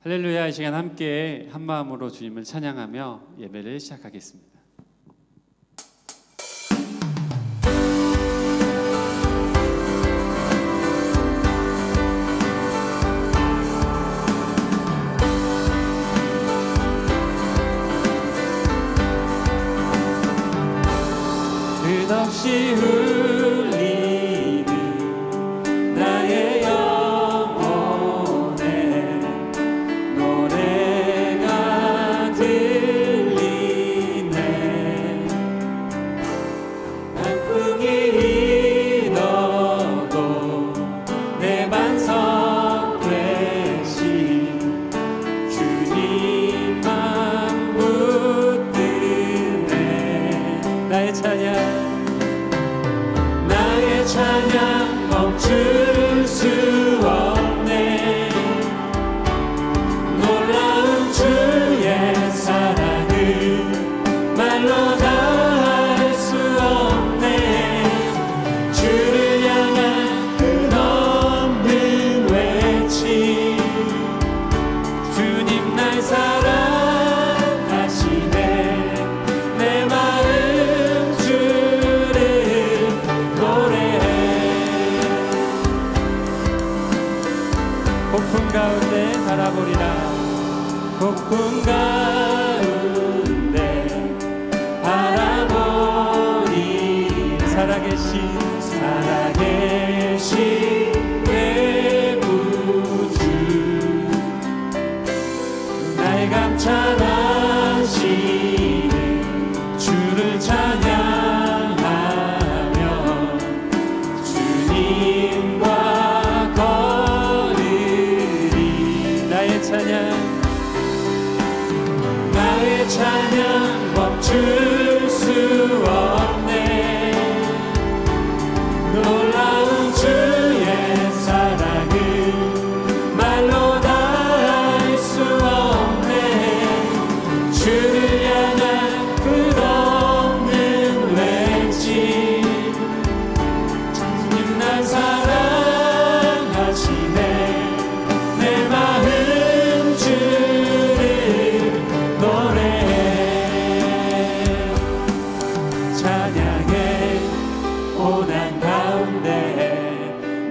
할렐루야. 이 시간 함께 한 마음으로 주님을 찬양하며 예배를 시작하겠습니다. 끝없이 울리는 나의 영혼에 노래가 들리네. 단풍이 일어도 내 반석 되신 주님만 붙드네. 나의 찬양 멈출 수 없네. 놀라운 주의 사랑을 말로 다 할 수 없네. 주를 향한 끝없는 외침, 주님 날 사랑하시네. 내 마음 주를 노래해. 폭풍 가운데 바라보리라. 폭풍 가운데 바라보리. 살아계신 내 구주, 날 감찰하시는 주를 찬양하며 주님과 걸으리. 나의 찬양 멈출 수 없네. 놀라운 주의 사랑을 말로 다 할 수 없네. 주를 향한 끝없는 외침, 주님 날 사랑하시네. 내 마음 주를 노래해. 찬양해. 고난 가운데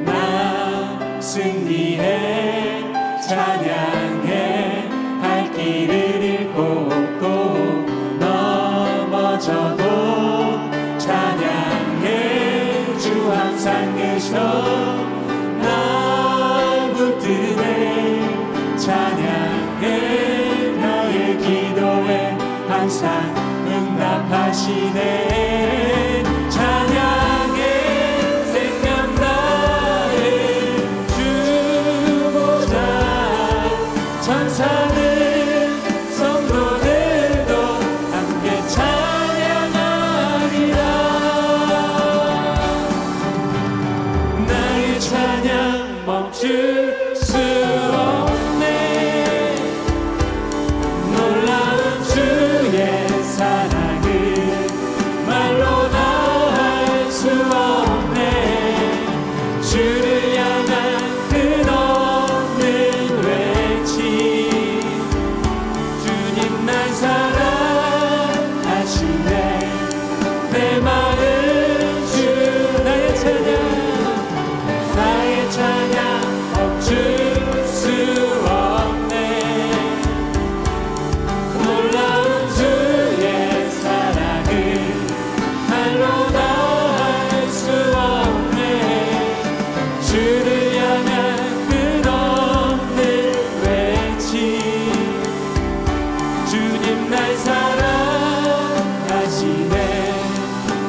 나 승리해. 찬양해. 갈 길을 잃고 또 넘어져도 찬양해. 주 항상 계셔 날 붙드네. 찬양해. 나의 기도에 항상 응답하시네. 찬양해. 생명나의 주보자. 천사들 성도들도 함께 찬양하리라. 나의 찬양 멈출 수 없네. 놀라운 주의 사랑을 말로 다 할 수 없네. 주를 향한 끝없는 외침, 주님 날 사랑하시네. 내 마음 주. 나의 찬양 멈출 수 없네. 놀라운 주의 사랑을 말로 다 할 수 없네. 주를 향한 끝없는 외침, 주님 날 사랑하시네.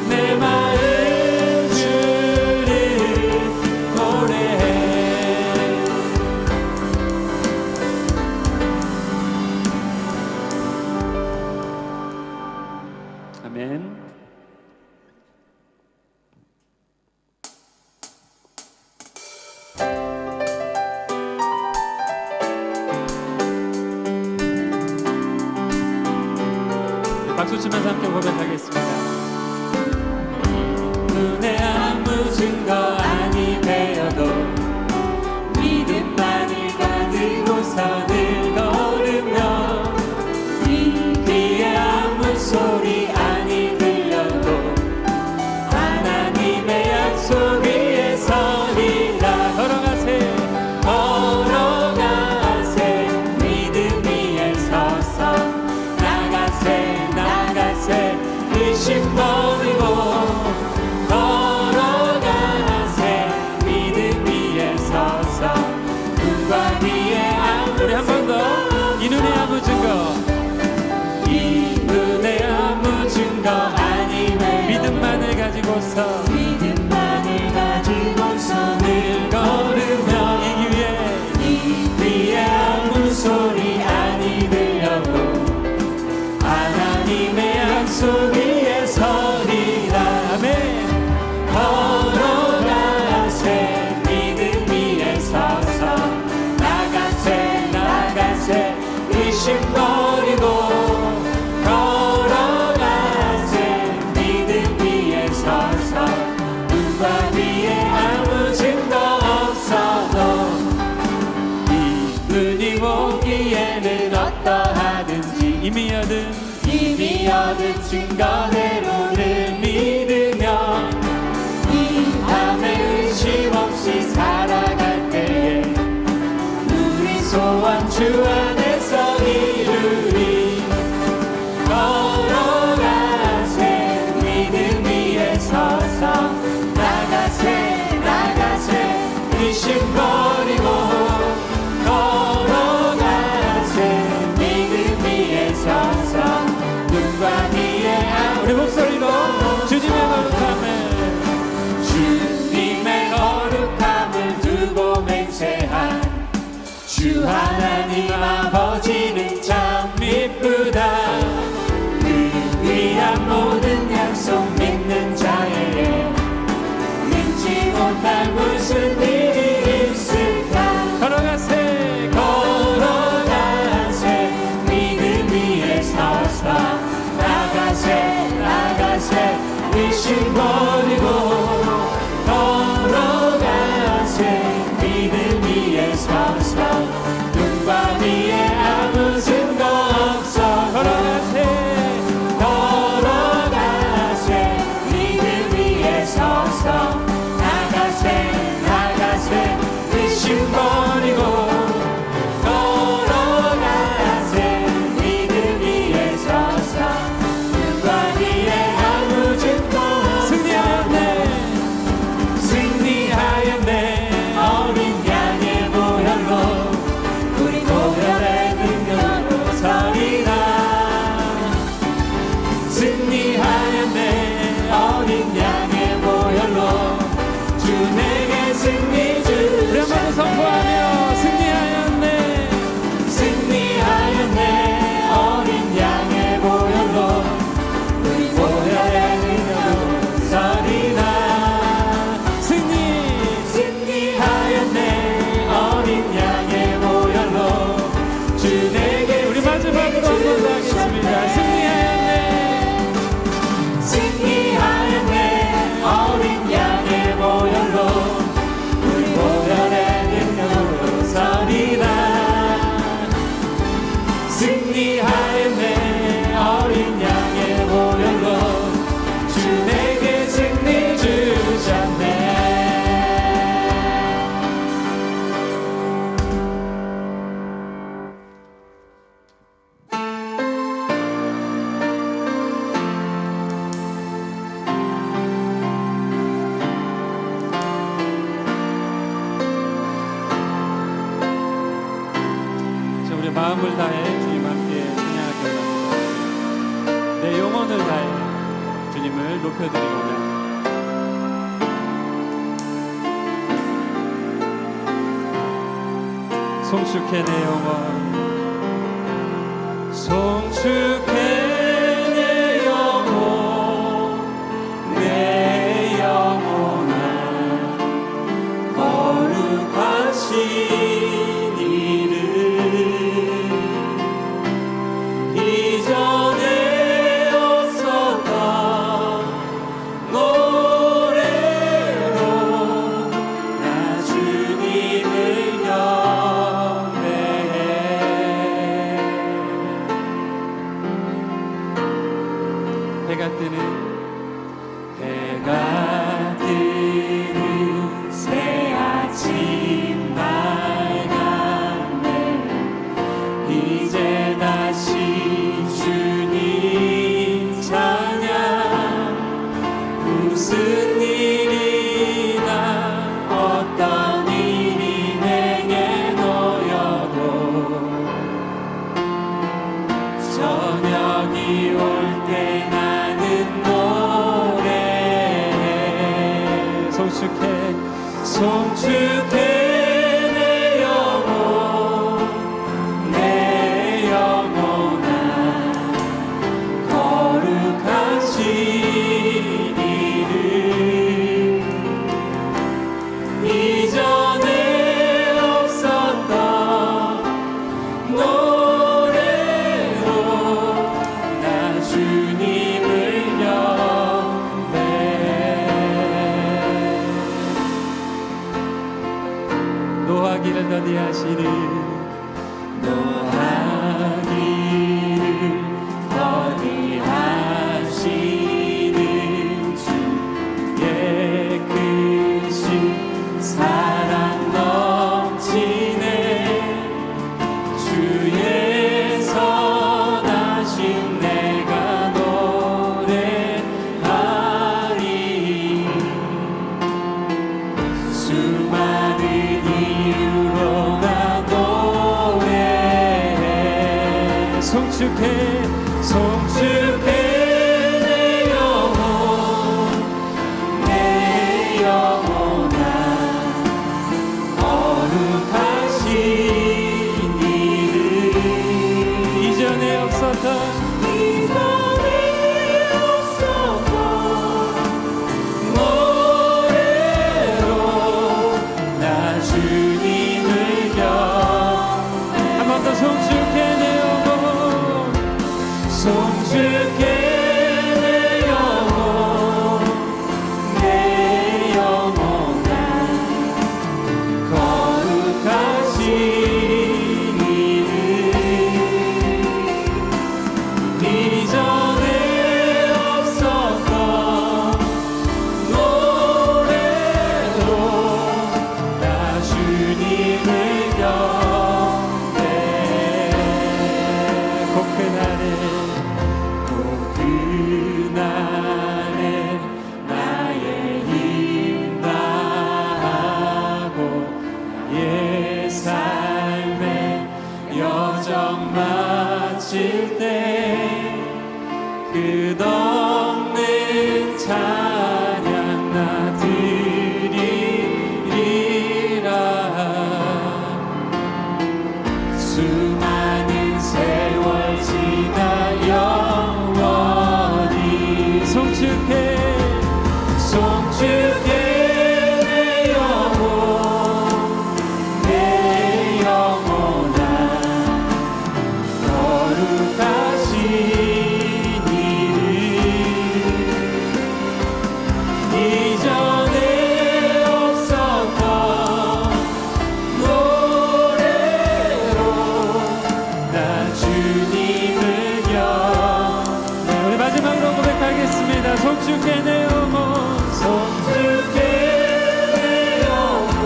내 마음 주를 노래해. 아멘. 박수 치면서 함께 고백하겠습니다. 눈에 아무 증거 아니 되어도 믿음만을 가지고서 늙어 이미 얻은 증거대로를 믿으며 이 밤에 의심 없이 살아갈 때에 우리 소원 주 안에서 이루리. 걸어가세 믿음 위에 서서 나가세 의심 버리고 걸어가세 믿음 위에 서서 눈과 귀에 우리 목소리로 주님의 거룩함을 두고 맹세한 주 하나님 아버지는 참 이쁘다. 그 귀한 모든 약속 믿는 자에게 믿지 못할 무슨 일이 있을까. 걸어가세 믿음 위에 서서 나가세 의심 버리고 걸어가세 믿음 위에 서서 눈과 귀에 아무 증거 없어. 걸어가세 믿음 위에 서서 나가세 의심 버리고 걸어가세 믿음 위에 서서 눈과 귀에 아무 증거 없어. 승리하였네 어린 양의 보혈로 우리 보혈의 능력으로 서리라. 승리하였네 어린 양의 보혈로 주 내게 승리 주셨네. 우리 한번 선포하며 승리하였네 어린 양의 보혈로 우리 보혈의 능력으로 서리라. 승리하였네 어린 양의 보혈로 주 내게 우리 마지막으로 한 번 더 하겠습니다. 승리하였네 어린 양의 보혈로 우리 보혈의 능력으로 서리라. 승리하였네 어린 양의 보혈로 주 내게 승리 주셨네. 우리 마음을 다해 주님 함께 찬양하기 원합니다. 내 영혼을 다해 주님을 높여드리고자 송축해 내 영혼 송축해 내 영혼 내 영혼아 거룩하신 이전에 없었던 노래로 나 주님을 경배해. 해가 뜨는 새 아침 밝았네. 이제 다시 주님 찬양. 무슨 일이나 어떤 일이 내게 놓여도 저녁이 올 때 나는 노래해. 송축해 내 영혼 내 영혼아 거룩하신 이름 이전에 없었던 노래로 나 주님을 경배해. 노하기를 더디하시는 노하기를 수많은 이유로 나 노래해 송축해 송축해 내 영혼 내 영혼아 거룩하신 이름 이전에 없었던 노래로 나 주님을 경배 한 번 더 송축해 내 영혼 송축해 내 영혼 내 영혼아 거룩하신 이름 이전에 없었던 노래로 나 주님을 경배해 곧 그날에 나의 힘 다하고 나의 삶의 여정 마칠 때 끝없는 찬양 나 드리리라 수많은 세월 지나 영원히 송축해 송축해 내 영혼 내 영혼아 거룩하신 이름 이전에 없었던 노래로 나 주님을 경배 우리 마지막으로 고백하겠습니다 송축해 내 영혼 송축해 내 영혼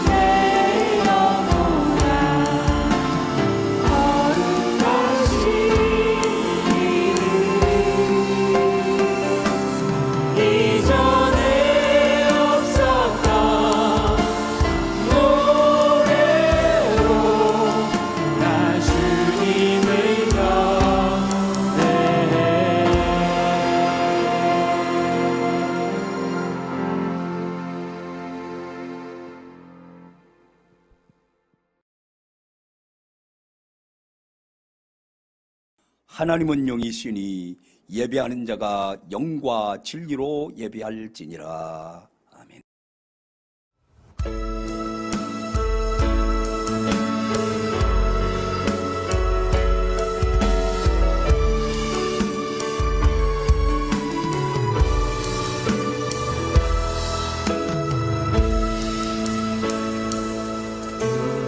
내 영혼아 거룩하신 이름 이전에 없었던 노래로 나 주님을 경배해 하나님은 영이시니 예배하는 자가 영과 진리로 예배할지니라. 아멘.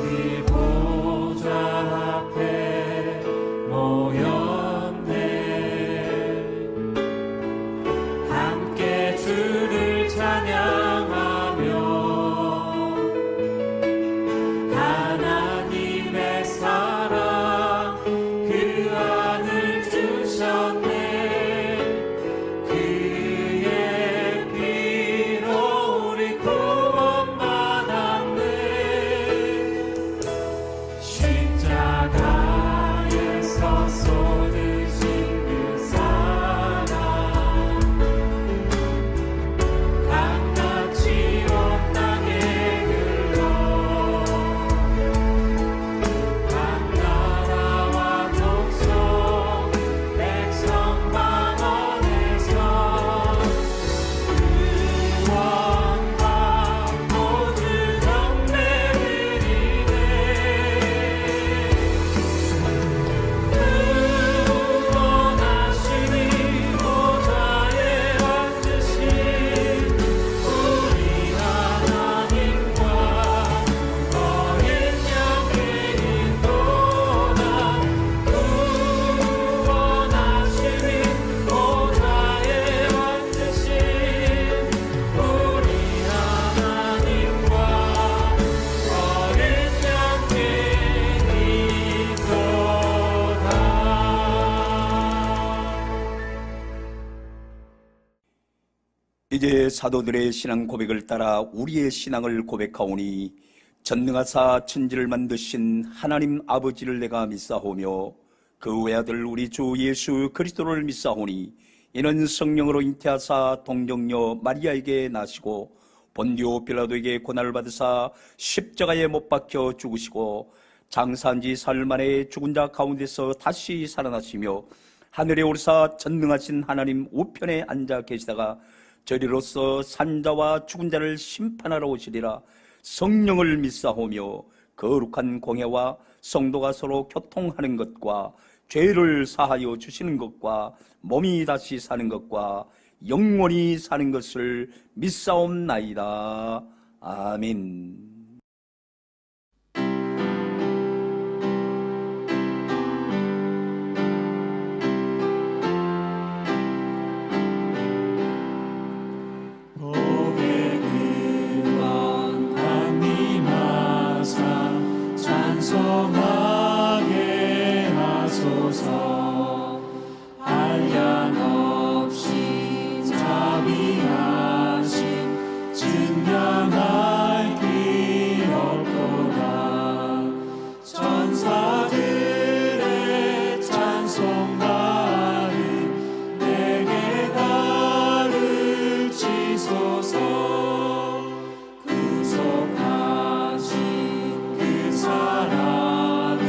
이 보좌 앞에 모였네 함께 주를 찬양하며 하나님의 사랑 그 아들 주셨네 그의 피로 우리 구원받았네 십자가에서 쏟으신 그 사랑 강같은 이제 사도들의 신앙 고백을 따라 우리의 신앙을 고백하오니 전능하사 천지를 만드신 하나님 아버지를 내가 믿사오며 그 외아들 우리 주 예수 그리스도를 믿사오니 이는 성령으로 잉태하사 동정녀 마리아에게 나시고 본디오 빌라도에게 고난을 받으사 십자가에 못 박혀 죽으시고 장사한 지 사흘 만에 죽은 자 가운데서 다시 살아나시며 하늘에 오르사 전능하신 하나님 우편에 앉아 계시다가 저리로서 산자와 죽은 자를 심판하러 오시리라. 성령을 믿사오며 거룩한 공회와 성도가 서로 교통하는 것과 죄를 사하여 주시는 것과 몸이 다시 사는 것과 영원히 사는 것을 믿사옵나이다. 아멘. 찬송하게 하소서. 한량 없이 자비하신 증명할 길 없도다. 천사들의 찬송가를 내게 가르치소서. 구속하신 그 사랑을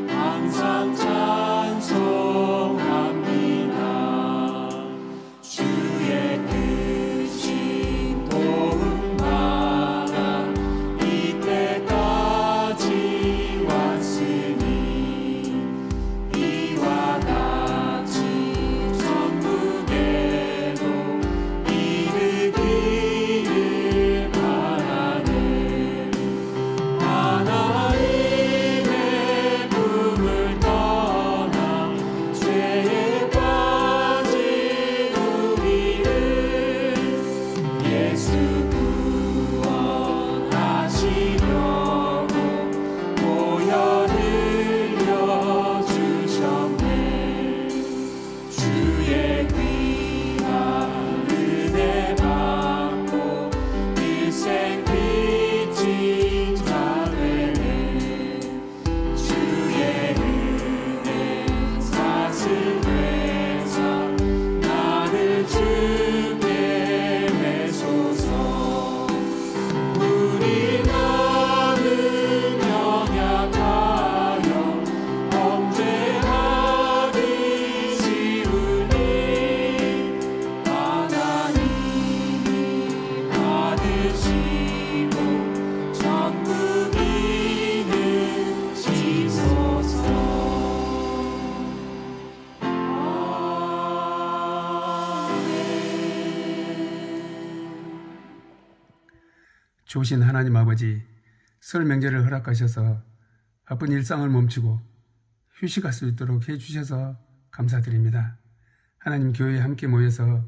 항상 찬송합니다. 주의 크신 도움 받아 이때까지 왔으니 이와 같이 천국에도 이르기를 바라네. 하나님의 품을 떠나 죄에 빠진 우리를 예수 구원하시려고 보혈 흘려주셨네. 주의 귀한 은혜 받고 일생 빚진 자 되네. 주의 은혜 사슬되사 나를 주게 해소서. 우리 나는 연약하여 범죄하기 쉬우니 하나님이 받으시고 천국 이르시소서. 좋으신 하나님 아버지, 설 명절을 허락하셔서 바쁜 일상을 멈추고 휴식할 수 있도록 해주셔서 감사드립니다. 하나님 교회에 함께 모여서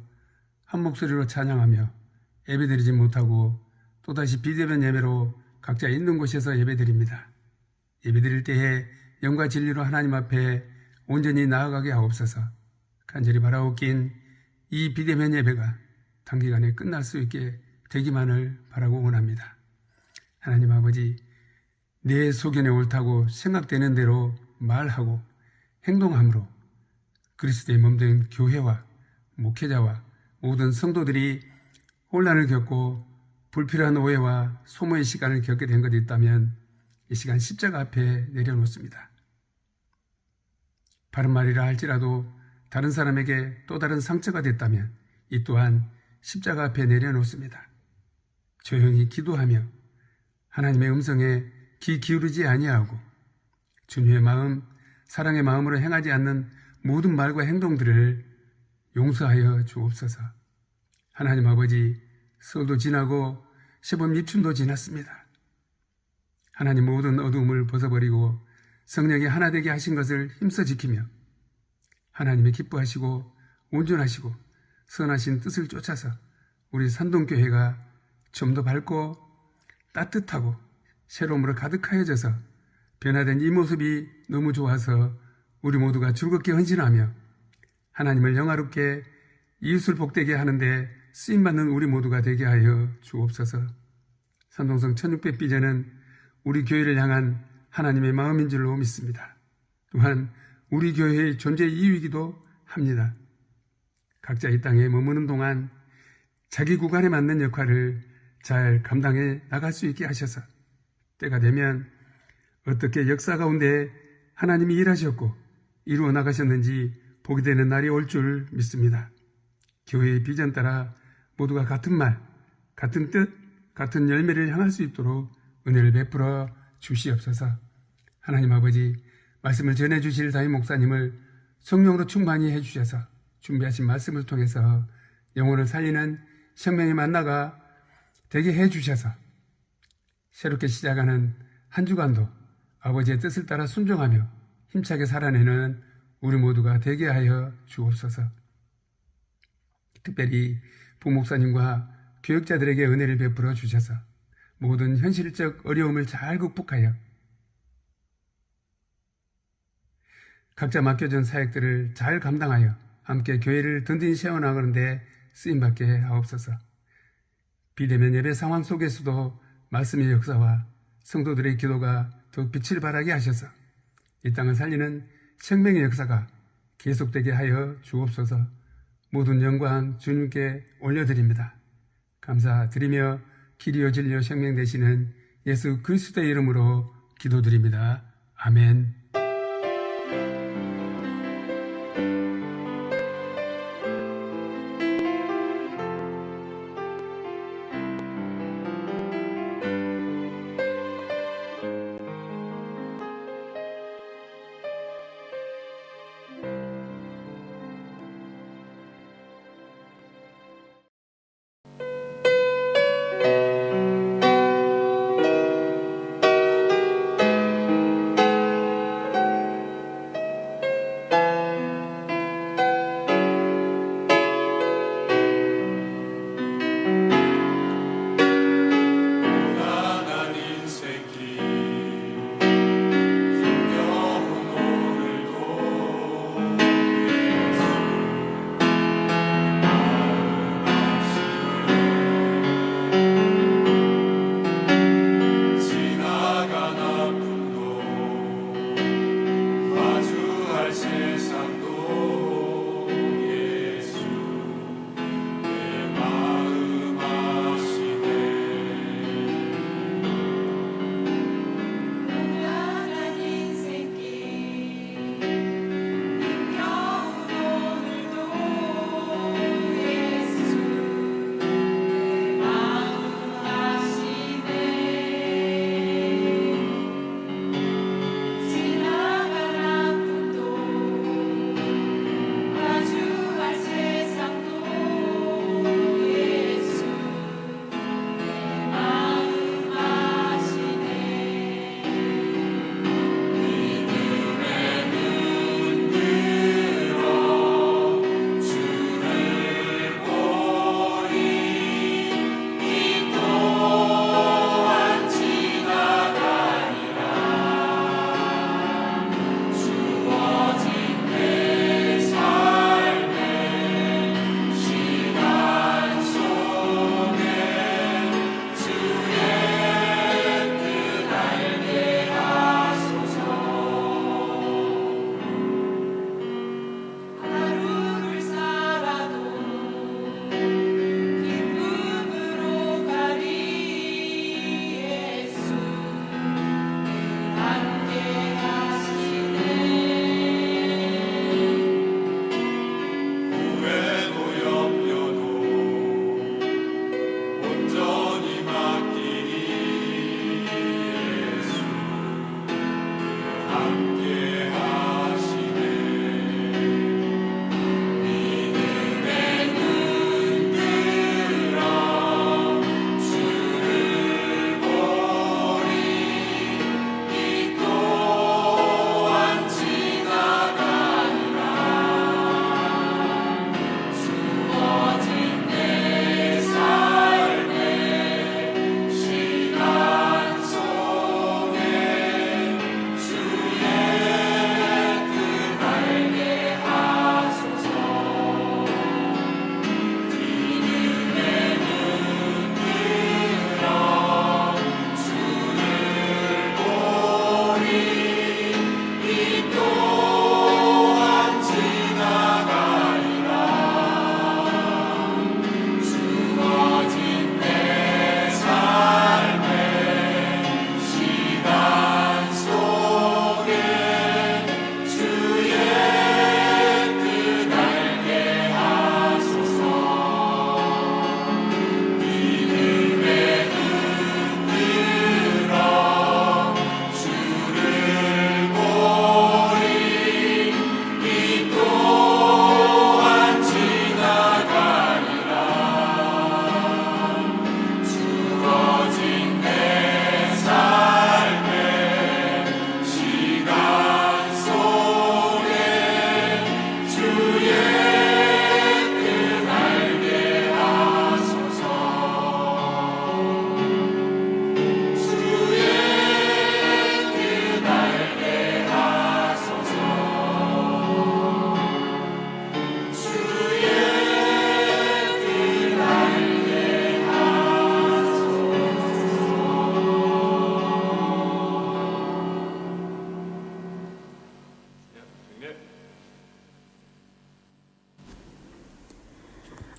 한 목소리로 찬양하며 예배드리지 못하고 또다시 비대면 예배로 각자 있는 곳에서 예배드립니다. 예배드릴 때에 영과 진리로 하나님 앞에 온전히 나아가게 하옵소서. 간절히 바라옵긴 이 비대면 예배가 단기간에 끝날 수 있게 되기만을 바라고 원합니다. 하나님 아버지, 내 소견에 옳다고 생각되는 대로 말하고 행동함으로 그리스도의 몸된 교회와 목회자와 모든 성도들이 혼란을 겪고 불필요한 오해와 소모의 시간을 겪게 된 것이 있다면 이 시간 십자가 앞에 내려놓습니다. 바른 말이라 할지라도 다른 사람에게 또 다른 상처가 됐다면 이 또한 십자가 앞에 내려놓습니다. 조용히 기도하며 하나님의 음성에 귀 기울이지 아니하고 주님의 마음, 사랑의 마음으로 행하지 않는 모든 말과 행동들을 용서하여 주옵소서. 하나님 아버지, 설도 지나고 시범 입춘도 지났습니다. 하나님 모든 어두움을 벗어버리고 성령이 하나 되게 하신 것을 힘써 지키며 하나님이 기뻐하시고 온전하시고 선하신 뜻을 쫓아서 우리 산동교회가 좀 더 밝고 따뜻하고 새로움으로 가득하여져서 변화된 이 모습이 너무 좋아서 우리 모두가 즐겁게 헌신하며 하나님을 영화롭게 이웃을 복되게 하는데 쓰임받는 우리 모두가 되게 하여 주옵소서. 선동성 1600비전은 우리 교회를 향한 하나님의 마음인 줄로 믿습니다. 또한 우리 교회의 존재 이유이기도 합니다. 각자 이 땅에 머무는 동안 자기 구간에 맞는 역할을 잘 감당해 나갈 수 있게 하셔서 때가 되면 어떻게 역사 가운데 하나님이 일하셨고 이루어 나가셨는지 보게 되는 날이 올 줄 믿습니다. 교회의 비전 따라 모두가 같은 말, 같은 뜻, 같은 열매를 향할 수 있도록 은혜를 베풀어 주시옵소서. 하나님 아버지, 말씀을 전해주실 담임 목사님을 성령으로 충만히 해주셔서 준비하신 말씀을 통해서 영혼을 살리는 생명의 만나가 되게 해주셔서 새롭게 시작하는 한 주간도 아버지의 뜻을 따라 순종하며 힘차게 살아내는 우리 모두가 되게 하여 주옵소서. 특별히 부목사님과 교육자들에게 은혜를 베풀어 주셔서 모든 현실적 어려움을 잘 극복하여 각자 맡겨진 사역들을 잘 감당하여 함께 교회를 든든히 세워나가는데 쓰임받게 하옵소서. 비대면 예배 상황 속에서도 말씀의 역사와 성도들의 기도가 더욱 빛을 발하게 하셔서 이 땅을 살리는 생명의 역사가 계속되게 하여 주옵소서. 모든 영광 주님께 올려드립니다. 감사드리며 길이요 진리요 생명 되시는 예수 그리스도의 이름으로 기도드립니다. 아멘.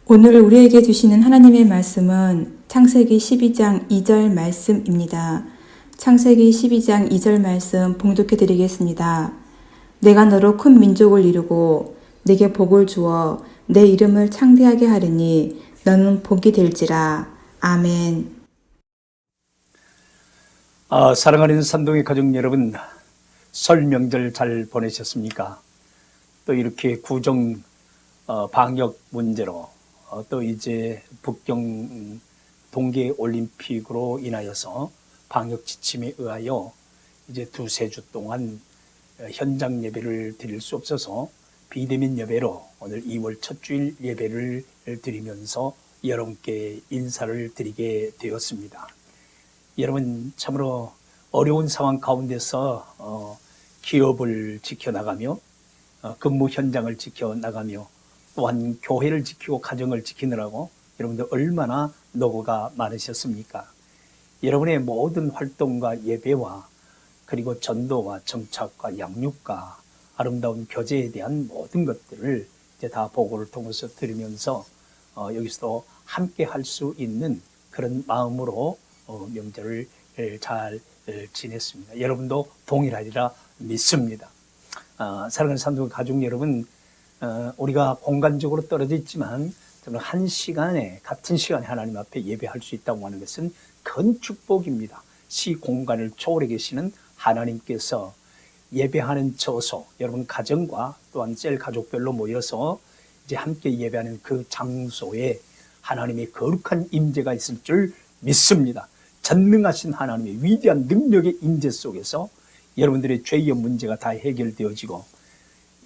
오늘 우리에게 주시는 하나님의 말씀은 창세기 12장 2절 말씀입니다. 창세기 12장 2절 말씀 봉독해 드리겠습니다. 내가 너로 큰 민족을 이루고 내게 복을 주어 내 이름을 창대하게 하리니 너는 복이 될지라. 아멘. 사랑하는 산동의 가족 여러분, 설 명절 잘 보내셨습니까? 또 이렇게 구정 방역 문제로 또 이제 북경 동계 올림픽으로 인하여서 방역 지침에 의하여 이제 두세 주 동안 현장 예배를 드릴 수 없어서 비대면 예배로 오늘 2월 첫 주일 예배를 드리면서 여러분께 인사를 드리게 되었습니다. 여러분 참으로 어려운 상황 가운데서 기업을 지켜나가며 근무 현장을 지켜나가며 또한 교회를 지키고 가정을 지키느라고 여러분들 얼마나 노고가 많으셨습니까? 여러분의 모든 활동과 예배와 그리고 전도와 정착과 양육과 아름다운 교제에 대한 모든 것들을 이제 다 보고를 통해서 들으면서 여기서도 함께 할 수 있는 그런 마음으로 명절을 잘 지냈습니다. 여러분도 동일하리라 믿습니다. 사랑하는 산도 가족 여러분, 우리가 공간적으로 떨어져 있지만 저는 한 시간에 같은 시간에 하나님 앞에 예배할 수 있다고 하는 것은 큰 축복입니다. 시 공간을 초월해 계시는 하나님께서 예배하는 저소, 여러분 가정과 또한 셀 가족별로 모여서 이제 함께 예배하는 그 장소에 하나님의 거룩한 임재가 있을 줄 믿습니다. 전능하신 하나님의 위대한 능력의 임재 속에서 여러분들의 죄의 문제가 다 해결되어지고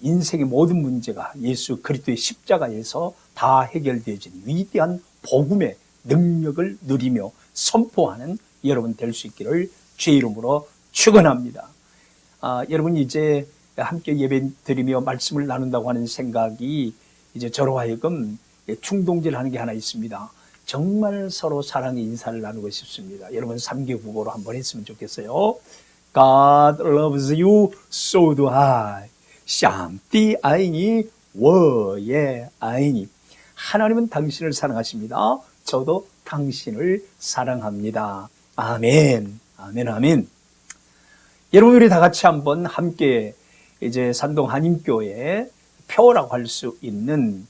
인생의 모든 문제가 예수 그리스도의 십자가에서 다 해결되어진 위대한 복음의 능력을 누리며 선포하는 여러분 될 수 있기를 주의 이름으로 축원합니다. 여러분 이제 함께 예배 드리며 말씀을 나눈다고 하는 생각이 이제 저로 하여금 충동질하는 게 하나 있습니다. 정말 서로 사랑의 인사를 나누고 싶습니다. 여러분 3개 국어로 한번 했으면 좋겠어요. God loves you, so do I. 上帝爱你, 我也爱你. 하나님은 당신을 사랑하십니다. 저도 당신을 사랑합니다. 아멘, 아멘, 아멘. 여러분 우리 다 같이 한번 함께 이제 산동 한인교회 표라고 할 수 있는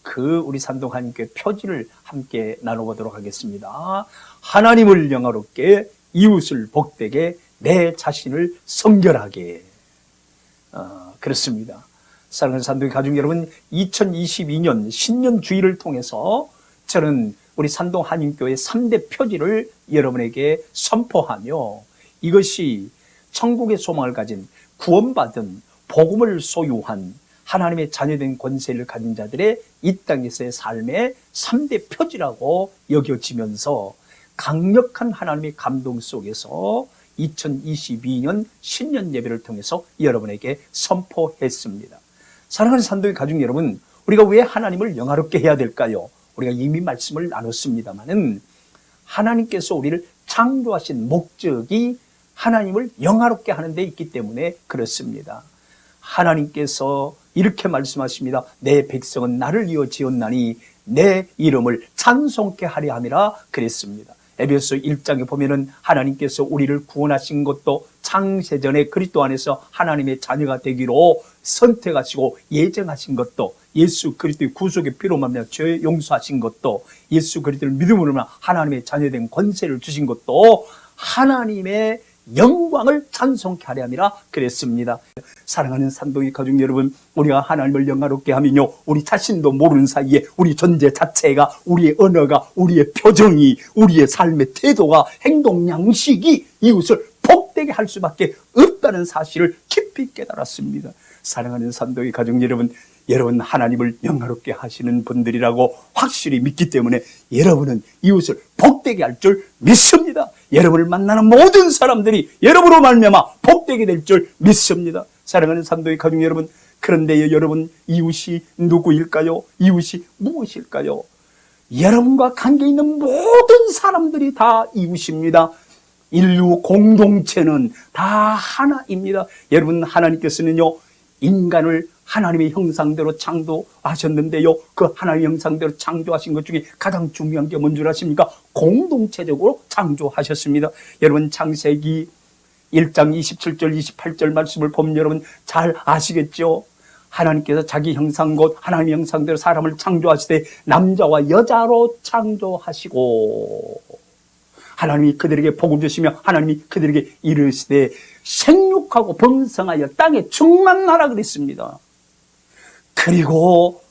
그 우리 산동 한인교회 표지를 함께 나눠보도록 하겠습니다. 하나님을 영화롭게, 이웃을 복되게, 내 자신을 성결하게. 그렇습니다. 사랑하는 산동의 가족 여러분, 2022년 신년 주일을 통해서 저는 우리 산동 한인교회 3대 표지를 여러분에게 선포하며 이것이 천국의 소망을 가진 구원받은 복음을 소유한 하나님의 자녀된 권세를 가진 자들의 이 땅에서의 삶의 3대 표지라고 여겨지면서 강력한 하나님의 감동 속에서 2022년 신년 예배를 통해서 여러분에게 선포했습니다. 사랑하는 산도의 가족 여러분, 우리가 왜 하나님을 영화롭게 해야 될까요? 우리가 이미 말씀을 나눴습니다마는 하나님께서 우리를 창조하신 목적이 하나님을 영화롭게 하는 데 있기 때문에 그렇습니다. 하나님께서 이렇게 말씀하십니다. 내 백성은 나를 이어 지었나니 내 이름을 찬송케 하려 함이라 그랬습니다. 에베소 1장에 보면은 하나님께서 우리를 구원하신 것도 창세전에 그리스도 안에서 하나님의 자녀가 되기로 선택하시고 예정하신 것도 예수 그리스도의 구속의 피로 말미암아 죄 용서하신 것도 예수 그리스도를 믿음으로 말미암아 하나님의 자녀된 권세를 주신 것도 하나님의 영광을 찬송케 하려 함이라 그랬습니다. 사랑하는 산동의 가족 여러분, 우리가 하나님을 영화롭게 하면요, 우리 자신도 모르는 사이에 우리 존재 자체가, 우리의 언어가, 우리의 표정이, 우리의 삶의 태도가, 행동 양식이 이웃을 복되게 할 수밖에 없다는 사실을 깊이 깨달았습니다. 사랑하는 산동의 가족 여러분, 여러분 하나님을 영화롭게 하시는 분들이라고 확실히 믿기 때문에 여러분은 이웃을 복되게 할 줄 믿습니다. 여러분을 만나는 모든 사람들이 여러분으로 말미암아 복되게 될 줄 믿습니다. 사랑하는 산도의 가족 여러분, 그런데 여러분 이웃이 누구일까요? 이웃이 무엇일까요? 여러분과 관계 있는 모든 사람들이 다 이웃입니다. 인류 공동체는 다 하나입니다. 여러분 하나님께서는요, 인간을 하나님의 형상대로 창조하셨는데요. 그 하나님의 형상대로 창조하신 것 중에 가장 중요한 게 뭔 줄 아십니까? 공동체적으로 창조하셨습니다. 여러분 창세기 1장 27절 28절 말씀을 보면 여러분 잘 아시겠죠? 하나님께서 자기 형상 곧 하나님의 형상대로 사람을 창조하시되 남자와 여자로 창조하시고 하나님이 그들에게 복을 주시며 하나님이 그들에게 이르시되 생육하고 번성하여 땅에 충만하라 그랬습니다. 그리고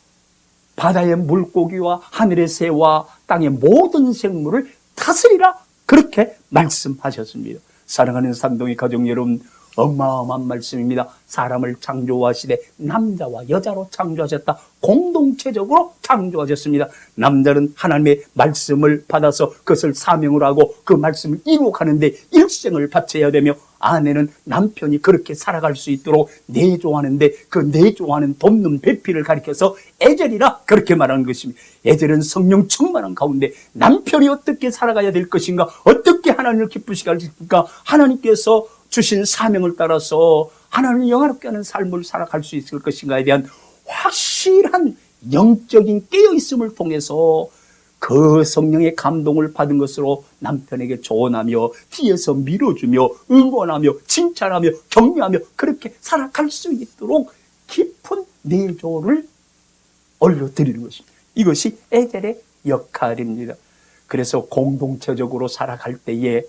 바다의 물고기와 하늘의 새와 땅의 모든 생물을 다스리라 그렇게 말씀하셨습니다. 사랑하는 삼동의 가족 여러분, 어마어마한 말씀입니다. 사람을 창조하시되 남자와 여자로 창조하셨다. 공동체적으로 창조하셨습니다. 남자는 하나님의 말씀을 받아서 그것을 사명으로 하고 그 말씀을 이루어가는데 일생을 바쳐야 되며, 아내는 남편이 그렇게 살아갈 수 있도록 내조하는데 그 내조하는 돕는 배필을 가리켜서 에젤이라 그렇게 말하는 것입니다. 에젤은 성령 충만한 가운데 남편이 어떻게 살아가야 될 것인가, 어떻게 하나님을 기쁘시게 할까, 하나님께서 주신 사명을 따라서 하나님을 영화롭게 하는 삶을 살아갈 수 있을 것인가에 대한 확실한 영적인 깨어있음을 통해서 그 성령의 감동을 받은 것으로 남편에게 조언하며 뒤에서 밀어주며 응원하며 칭찬하며 격려하며 그렇게 살아갈 수 있도록 깊은 내조를 올려드리는 것입니다. 이것이 에델의 역할입니다. 그래서 공동체적으로 살아갈 때에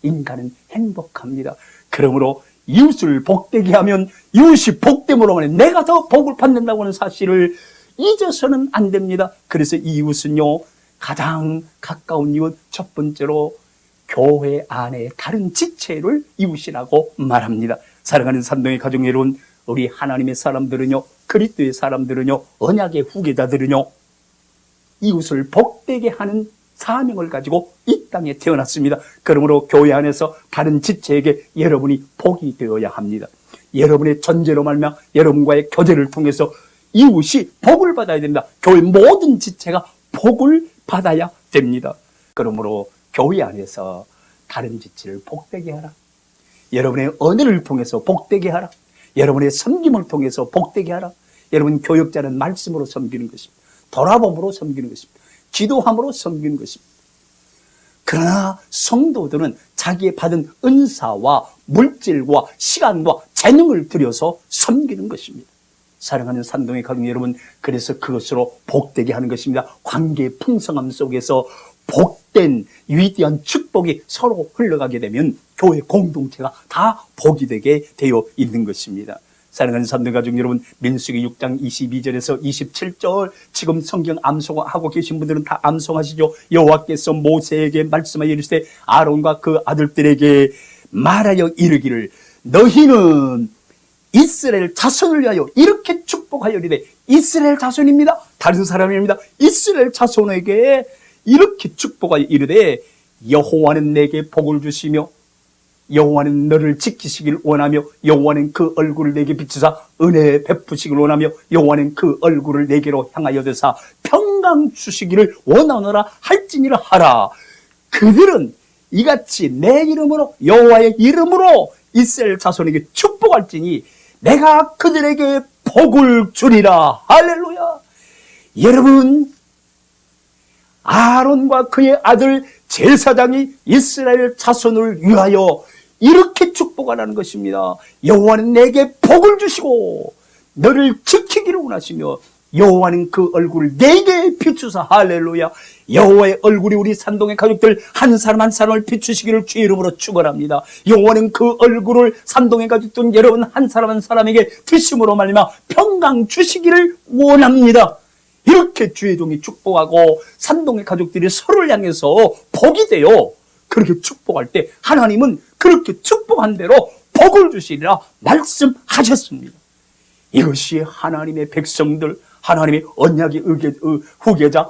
인간은 행복합니다. 그러므로 이웃을 복되게 하면 이웃이 복됨으로 말해 내가 더 복을 받는다고 하는 사실을 잊어서는 안 됩니다. 그래서 이웃은요, 가장 가까운 이웃 첫 번째로 교회 안에 다른 지체를 이웃이라고 말합니다. 사랑하는 삼동의 가족 여러분, 우리 하나님의 사람들은요, 그리스도의 사람들은요, 언약의 후계자들은요, 이웃을 복되게 하는 사명을 가지고 이 땅에 태어났습니다. 그러므로 교회 안에서 다른 지체에게 여러분이 복이 되어야 합니다. 여러분의 존재로 말미암아 여러분과의 교제를 통해서 이웃이 복을 받아야 됩니다. 교회 모든 지체가 복을 받아야 됩니다. 그러므로 교회 안에서 다른 지체를 복되게 하라. 여러분의 언어를 통해서 복되게 하라. 여러분의 섬김을 통해서 복되게 하라. 여러분 교역자는 말씀으로 섬기는 것입니다. 돌아봄으로 섬기는 것입니다. 기도함으로 섬기는 것입니다. 그러나 성도들은 자기의 받은 은사와 물질과 시간과 재능을 들여서 섬기는 것입니다. 사랑하는 산동의 가족 여러분, 그래서 그것으로 복되게 하는 것입니다. 관계의 풍성함 속에서 복된 위대한 축복이 서로 흘러가게 되면 교회 공동체가 다 복이 되게 되어 있는 것입니다. 사랑하는 산동 가족 여러분, 민수기 6장 22절에서 27절, 지금 성경 암송하고 계신 분들은 다 암송하시죠. 여호와께서 모세에게 말씀하여 이르시되 아론과 그 아들들에게 말하여 이르기를 너희는 이스라엘 자손을 위하여 이렇게 축복하여 이르되, 이스라엘 자손입니다. 다른 사람입니다. 이스라엘 자손에게 이렇게 축복하여 이르되 여호와는 내게 복을 주시며 여호와는 너를 지키시길 원하며 여호와는 그 얼굴을 내게 비추사 은혜 베푸시길 원하며 여호와는 그 얼굴을 내게로 향하여 드사 평강 주시기를 원하노라 할지니라 하라. 그들은 이같이 내 이름으로 여호와의 이름으로 이스라엘 자손에게 축복할지니 내가 그들에게 복을 주리라. 할렐루야. 여러분, 아론과 그의 아들 제사장이 이스라엘 자손을 위하여 이렇게 축복하라는 것입니다. 여호와는 내게 복을 주시고 너를 지키기를 원하시며 여호와는 그 얼굴을 내게 비추사. 할렐루야. 여호와의 얼굴이 우리 산동의 가족들 한 사람 한 사람을 비추시기를 주의 이름으로 축원합니다. 여호와는 그 얼굴을 산동의 가족들 여러분 한 사람 한 사람에게 드심으로 말미암아 평강 주시기를 원합니다. 이렇게 주의 종이 축복하고 산동의 가족들이 서로를 향해서 복이 되어 그렇게 축복할 때 하나님은 그렇게 축복한 대로 복을 주시리라 말씀하셨습니다. 이것이 하나님의 백성들, 하나님의 언약의 후계자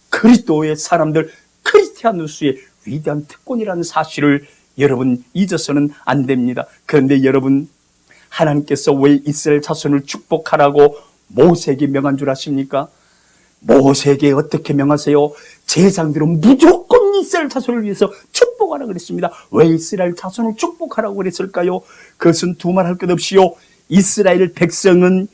그리스도의 사람들, 크리스티아누스의 위대한 특권이라는 사실을 여러분 잊어서는 안 됩니다. 그런데 여러분, 하나님께서 왜 이스라엘 자손을 축복하라고 모세에게 명한 줄 아십니까? 모세에게 어떻게 명하세요? 제사장들은 무조건 이스라엘 자손을 위해서 축복하라고 그랬습니다. 왜 이스라엘 자손을 축복하라고 그랬을까요? 그것은 두말할 것 없이요, 이스라엘 백성은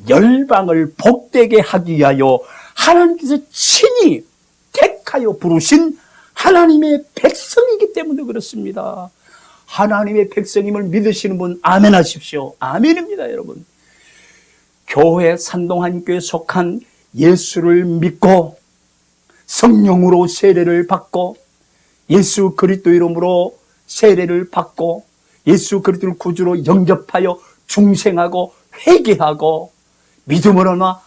열방을 복되게 하기 위하여 하나님께서 친히 택하여 부르신 하나님의 백성이기 때문에 그렇습니다. 하나님의 백성임을 믿으시는 분 아멘 하십시오. 아멘입니다, 여러분. 교회, 산동한교회에 속한 예수를 믿고 성령으로 세례를 받고 예수 그리스도 이름으로 세례를 받고 예수 그리스도를 구주로 영접하여 중생하고 회개하고 믿음으로나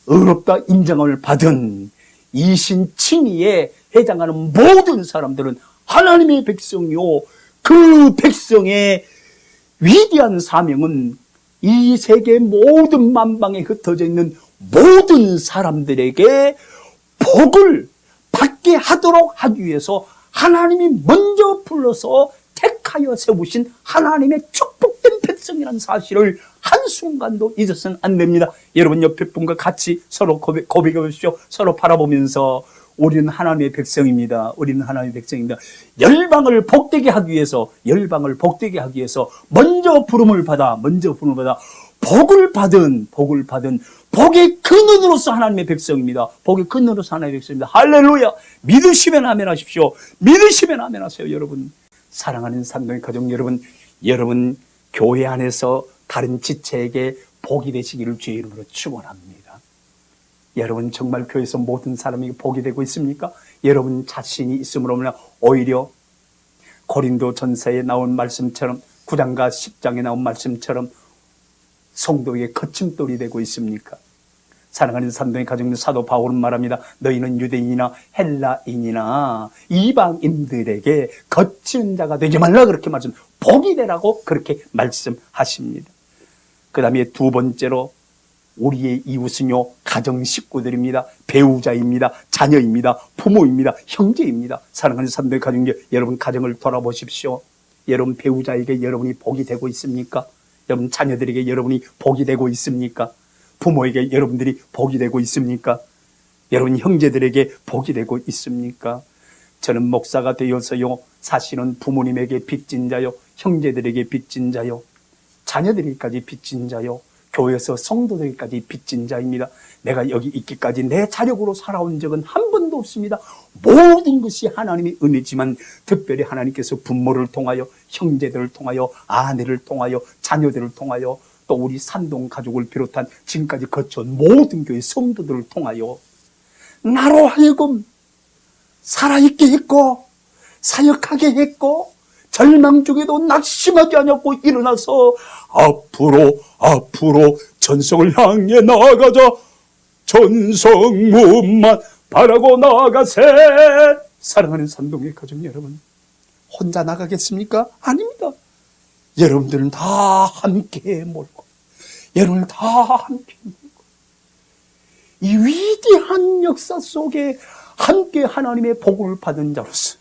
의롭다 인정을 받은 이신 칭의에 해당하는 모든 사람들은 하나님의 백성이요, 그 백성의 위대한 사명은 이 세계 모든 만방에 흩어져 있는 모든 사람들에게 복을 받게 하도록 하기 위해서 하나님이 먼저 불러서 택하여 세우신 하나님의 축복된 백성이라는 사실을 한순간도 잊어서는 안 됩니다. 여러분 옆에 분과 같이 서로 고백해 보십시오. 서로 바라보면서 우리는 하나님의 백성입니다. 우리는 하나님의 백성입니다. 열방을 복되게 하기 위해서 먼저 부름을 받아 복을 받은 복의 근원으로서 하나님의 백성입니다. 복의 근원으로서 하나님의 백성입니다. 할렐루야. 믿으시면 아멘 하십시오. 믿으시면 아멘 하세요. 여러분, 사랑하는 산동의 가족 여러분 교회 안에서 다른 지체에게 복이 되시기를 주의 이름으로 축원합니다. 여러분 정말 교회에서 모든 사람에게 복이 되고 있습니까? 여러분 자신이 있음으로 오히려 고린도 전서에 나온 말씀처럼 9장과 10장에 나온 말씀처럼 성도에게 거침돌이 되고 있습니까? 사랑하는 산동의 가정들, 사도 바울은 말합니다. 너희는 유대인이나 헬라인이나 이방인들에게 거치는 자가 되지 말라, 그렇게 복이 되라고 그렇게 말씀하십니다. 그 다음에 두 번째로 우리의 이웃은요, 가정 식구들입니다. 배우자입니다. 자녀입니다. 부모입니다. 형제입니다. 사랑하는 산동의 가정들, 여러분 가정을 돌아보십시오. 여러분 배우자에게 여러분이 복이 되고 있습니까? 여러분 자녀들에게 여러분이 복이 되고 있습니까? 부모에게 여러분들이 복이 되고 있습니까? 여러분 형제들에게 복이 되고 있습니까? 저는 목사가 되어서요, 사실은 부모님에게 빚진 자요, 형제들에게 빚진 자요, 자녀들에게까지 빚진 자요, 교회에서 성도들에게까지 빚진 자입니다. 내가 여기 있기까지 내 자력으로 살아온 적은 한 번도 없습니다. 모든 것이 하나님의 은혜지만 특별히 하나님께서 부모를 통하여, 형제들을 통하여, 아내를 통하여, 자녀들을 통하여, 또 우리 산동 가족을 비롯한 지금까지 거쳐온 모든 교회 성도들을 통하여 나로 하여금 살아있게 했고 사역하게 했고 절망 중에도 낙심하지 않았고 일어나서 앞으로 전성을 향해 나아가자, 전성문만 바라고 나아가세. 사랑하는 산동의 가족 여러분, 혼자 나가겠습니까? 아닙니다. 여러분들은 다 함께 몰고, 여러분을 다 함께 몰고, 이 위대한 역사 속에 함께 하나님의 복을 받은 자로서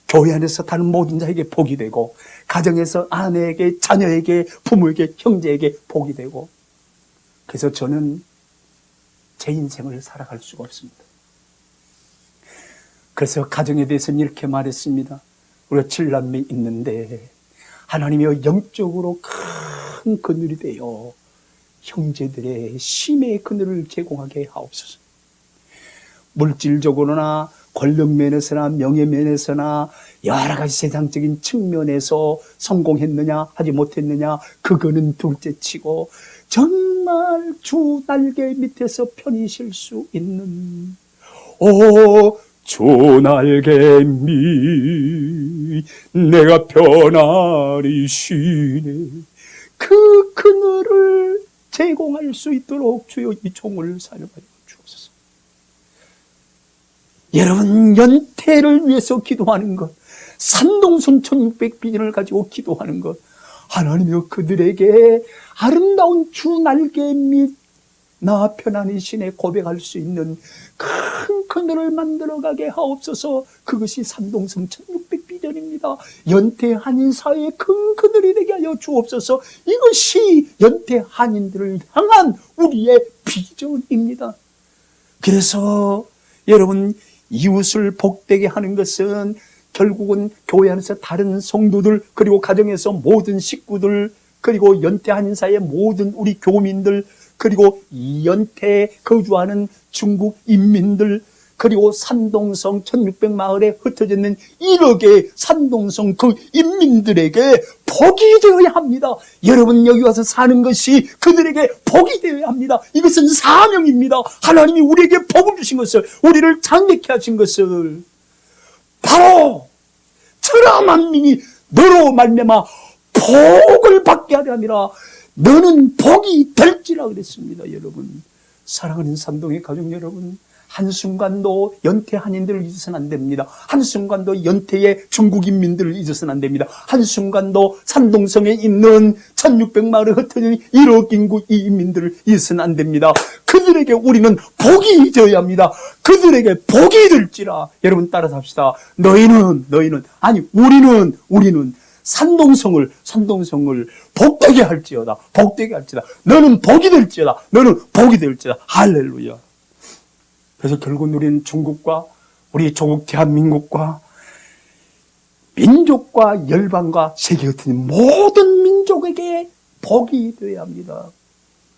교회 안에서 다른 모든 자에게 복이 되고, 가정에서 아내에게, 자녀에게, 부모에게, 형제에게 복이 되고, 그래서 저는 제 인생을 살아갈 수가 없습니다. 그래서 가정에 대해서는 이렇게 말했습니다. 우리가 7남매 있는데 하나님이여 영적으로 큰 그늘이 되어 형제들의 심의 그늘을 제공하게 하옵소서. 물질적으로나 권력면에서나 명예면에서나 여러 가지 세상적인 측면에서 성공했느냐 하지 못했느냐 그거는 둘째치고 정말 주 날개 밑에서 편히 쉴 수 있는 주 날개 밑 내가 편안히 쉬네, 그 그늘을 제공할 수 있도록 주여 이 종을 사용하여 주옵소서. 여러분 연태를 위해서 기도하는 것, 산동순 1600비전을 가지고 기도하는 것, 하나님이여 그들에게 아름다운 주 날개 밑 나 편안히 신에 고백할 수 있는 큰 그늘을 만들어가게 하옵소서. 그것이 산동성 1600비전입니다. 연태 한인 사회의 큰 그늘이 되게 하여 주옵소서. 이것이 연태 한인들을 향한 우리의 비전입니다. 그래서 여러분 이웃을 복되게 하는 것은 결국은 교회 안에서 다른 성도들, 그리고 가정에서 모든 식구들, 그리고 연태 한인 사회의 모든 우리 교민들, 그리고 연태에 거주하는 중국 인민들, 그리고 산동성 1600마을에 흩어져 있는 1억의 산동성 그 인민들에게 복이 되어야 합니다. 여러분 여기 와서 사는 것이 그들에게 복이 되어야 합니다. 이것은 사명입니다. 하나님이 우리에게 복을 주신 것을, 우리를 장래케 하신 것을 바로 천하 만민이 너로 말미암아 복을 받게 하려 함이라. 너는 복이 될지라 그랬습니다. 여러분, 사랑하는 산동의 가족 여러분, 한순간도 연태 한인들을 잊어서는 안 됩니다. 한순간도 연태의 중국 인민들을 잊어서는 안 됩니다. 한순간도 산동성에 있는 1600마을에 흩어진 1억 인구 이 인민들을 잊어서는 안 됩니다. 그들에게 우리는 복이 되어야 합니다. 그들에게 복이 될지라. 여러분 따라서 합시다. 너희는 아니 우리는 산동성을 복되게 할지어다. 복되게 할지어다. 너는 복이 될지어다. 너는 복이 될지어다. 할렐루야. 그래서 결국 우리는 중국과 우리 조국 대한민국과 민족과 열방과 세계 흩어진 모든 민족에게 복이 되어야 합니다.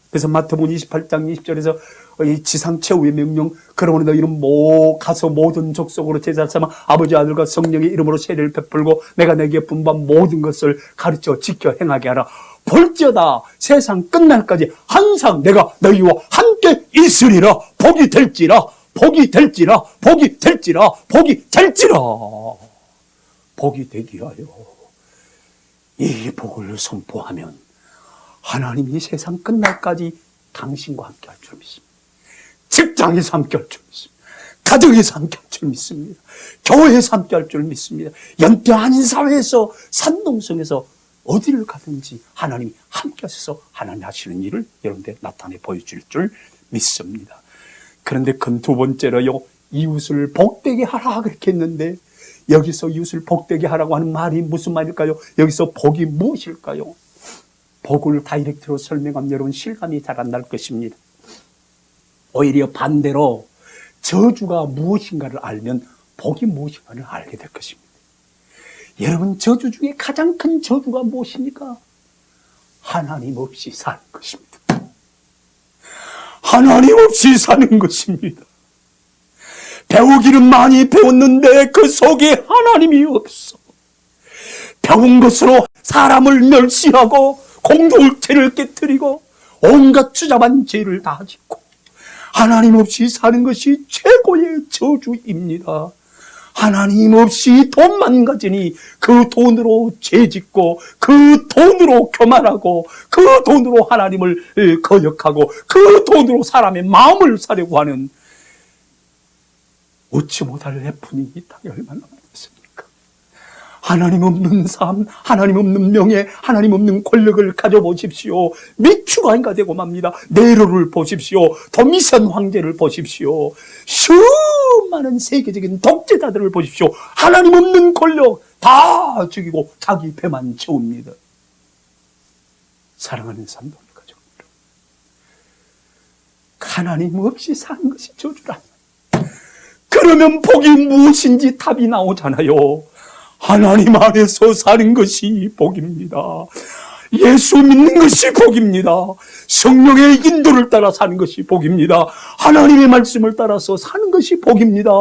그래서 마태복음 28장 20절에서 이 지상 최후의 명령, 그러므로 너희는 가서 모든 족속으로 제자를 삼아 아버지 아들과 성령의 이름으로 세례를 베풀고 내가 내게 분부한 모든 것을 가르쳐 지켜 행하게 하라. 볼지어다 세상 끝날까지 항상 내가 너희와 함께 있으리라. 복이 될지라. 복이 될지라. 복이 될지라. 복이 될지라. 복이 되기 위하여 이 복을 선포하면 하나님이 세상 끝날까지 당신과 함께 할 줄 믿습니다. 직장에서 함께 할 줄 믿습니다. 가정에서 함께 할 줄 믿습니다. 교회에서 함께 할 줄 믿습니다. 연태 한인 사회에서 산동성에서 어디를 가든지 하나님이 함께 하셔서 하나님 하시는 일을 여러분들 나타내 보여줄 줄 믿습니다. 그런데 큰 두 번째로요, 이웃을 복되게 하라 그렇게 했는데 여기서 이웃을 복되게 하라고 하는 말이 무슨 말일까요? 여기서 복이 무엇일까요? 복을 다이렉트로 설명하면 여러분 실감이 잘 안 날 것입니다. 오히려 반대로 저주가 무엇인가를 알면 복이 무엇인가를 알게 될 것입니다. 여러분, 저주 중에 가장 큰 저주가 무엇입니까? 하나님 없이 사는 것입니다. 하나님 없이 사는 것입니다. 배우기는 많이 배웠는데 그 속에 하나님이 없어. 배운 것으로 사람을 멸시하고 공동체를 깨뜨리고 온갖 추잡한 죄를 다 짓고 하나님 없이 사는 것이 최고의 저주입니다. 하나님 없이 돈만 가지니 그 돈으로 죄 짓고 그 돈으로 교만하고 그 돈으로 하나님을 거역하고 그 돈으로 사람의 마음을 사려고 하는 웃지 못할 애fun이 이 땅에 얼마나 많습니까? 하나님 없는 삶, 하나님 없는 명예, 하나님 없는 권력을 가져보십시오. 미추가인가 되고 맙니다. 네로를 보십시오. 도미션 황제를 보십시오. 수많은 세계적인 독재자들을 보십시오. 하나님 없는 권력 다 죽이고 자기 배만 채웁니다. 사랑하는 산동의 가족들, 하나님 없이 사는 것이 저주라. 그러면 복이 무엇인지 답이 나오잖아요. 하나님 안에서 사는 것이 복입니다. 예수 믿는 것이 복입니다. 성령의 인도를 따라 사는 것이 복입니다. 하나님의 말씀을 따라서 사는 것이 복입니다.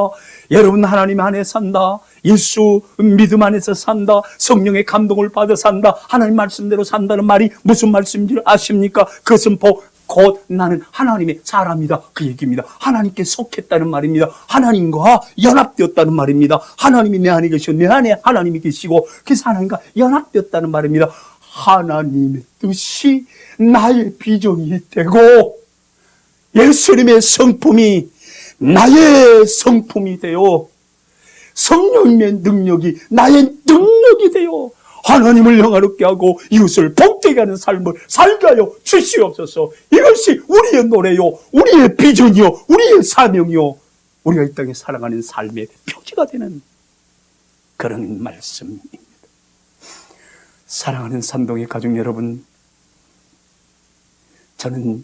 여러분, 하나님 안에 산다. 예수 믿음 안에서 산다. 성령의 감동을 받아 산다. 하나님 말씀대로 산다는 말이 무슨 말씀인지 아십니까? 그것은 곧 나는 하나님의 사람이다, 그 얘기입니다. 하나님께 속했다는 말입니다. 하나님과 연합되었다는 말입니다. 하나님이 내 안에 계시고 내 안에 하나님이 계시고 그래서 하나님과 연합되었다는 말입니다. 하나님의 뜻이 나의 비전이 되고 예수님의 성품이 나의 성품이 되어 성령님의 능력이 나의 능력이 되어 하나님을 영화롭게 하고 이웃을 복되게 하는 삶을 살게 하여 주시옵소서. 이것이 우리의 노래요, 우리의 비전이요, 우리의 사명이요, 우리가 이 땅에 살아가는 삶의 표지가 되는 그런 말씀입니다. 사랑하는 산동의 가족 여러분, 저는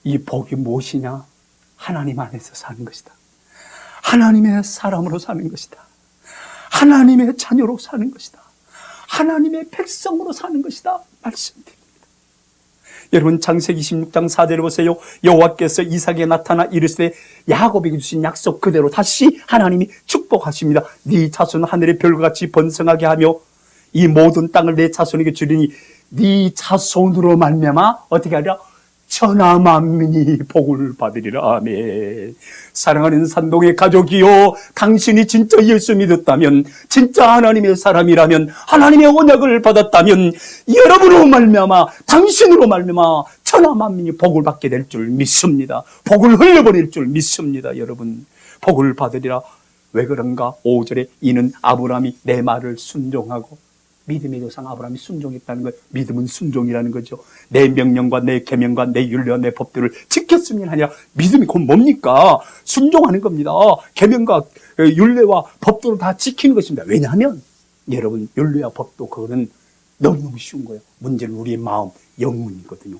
이 복이 무엇이냐? 하나님 안에서 사는 것이다. 하나님의 사람으로 사는 것이다. 하나님의 자녀로 사는 것이다. 하나님의 백성으로 사는 것이다 말씀드립니다. 여러분 창세기 26장 4절에 보세요. 여호와께서 이삭에게 나타나 이르시되 야곱에게 주신 약속 그대로 다시 하나님이 축복하십니다. 네 자손 하늘의 별과 같이 번성하게 하며 이 모든 땅을 내 자손에게 주리니 네 자손으로 말미암아 어떻게 하리라? 천하 만민이 복을 받으리라. 아멘. 사랑하는 산동의 가족이요, 당신이 진짜 예수 믿었다면, 진짜 하나님의 사람이라면, 하나님의 언약을 받았다면 여러분으로 말미암아, 당신으로 말미암아 천하 만민이 복을 받게 될 줄 믿습니다. 복을 흘려버릴 줄 믿습니다. 여러분, 복을 받으리라. 왜 그런가? 5절에 이는 아브라함이 내 말을 순종하고, 믿음의 조상 아브라함이 순종했다는 것, 믿음은 순종이라는 거죠. 내 명령과 내 계명과 내 율례와 내 법들을 지켰으면 하냐. 믿음이 곧 뭡니까? 순종하는 겁니다. 계명과 율례와 법도를 다 지키는 것입니다. 왜냐하면 여러분, 율례와 법도 그거는 너무너무 쉬운 거예요. 문제는 우리의 마음, 영문이거든요.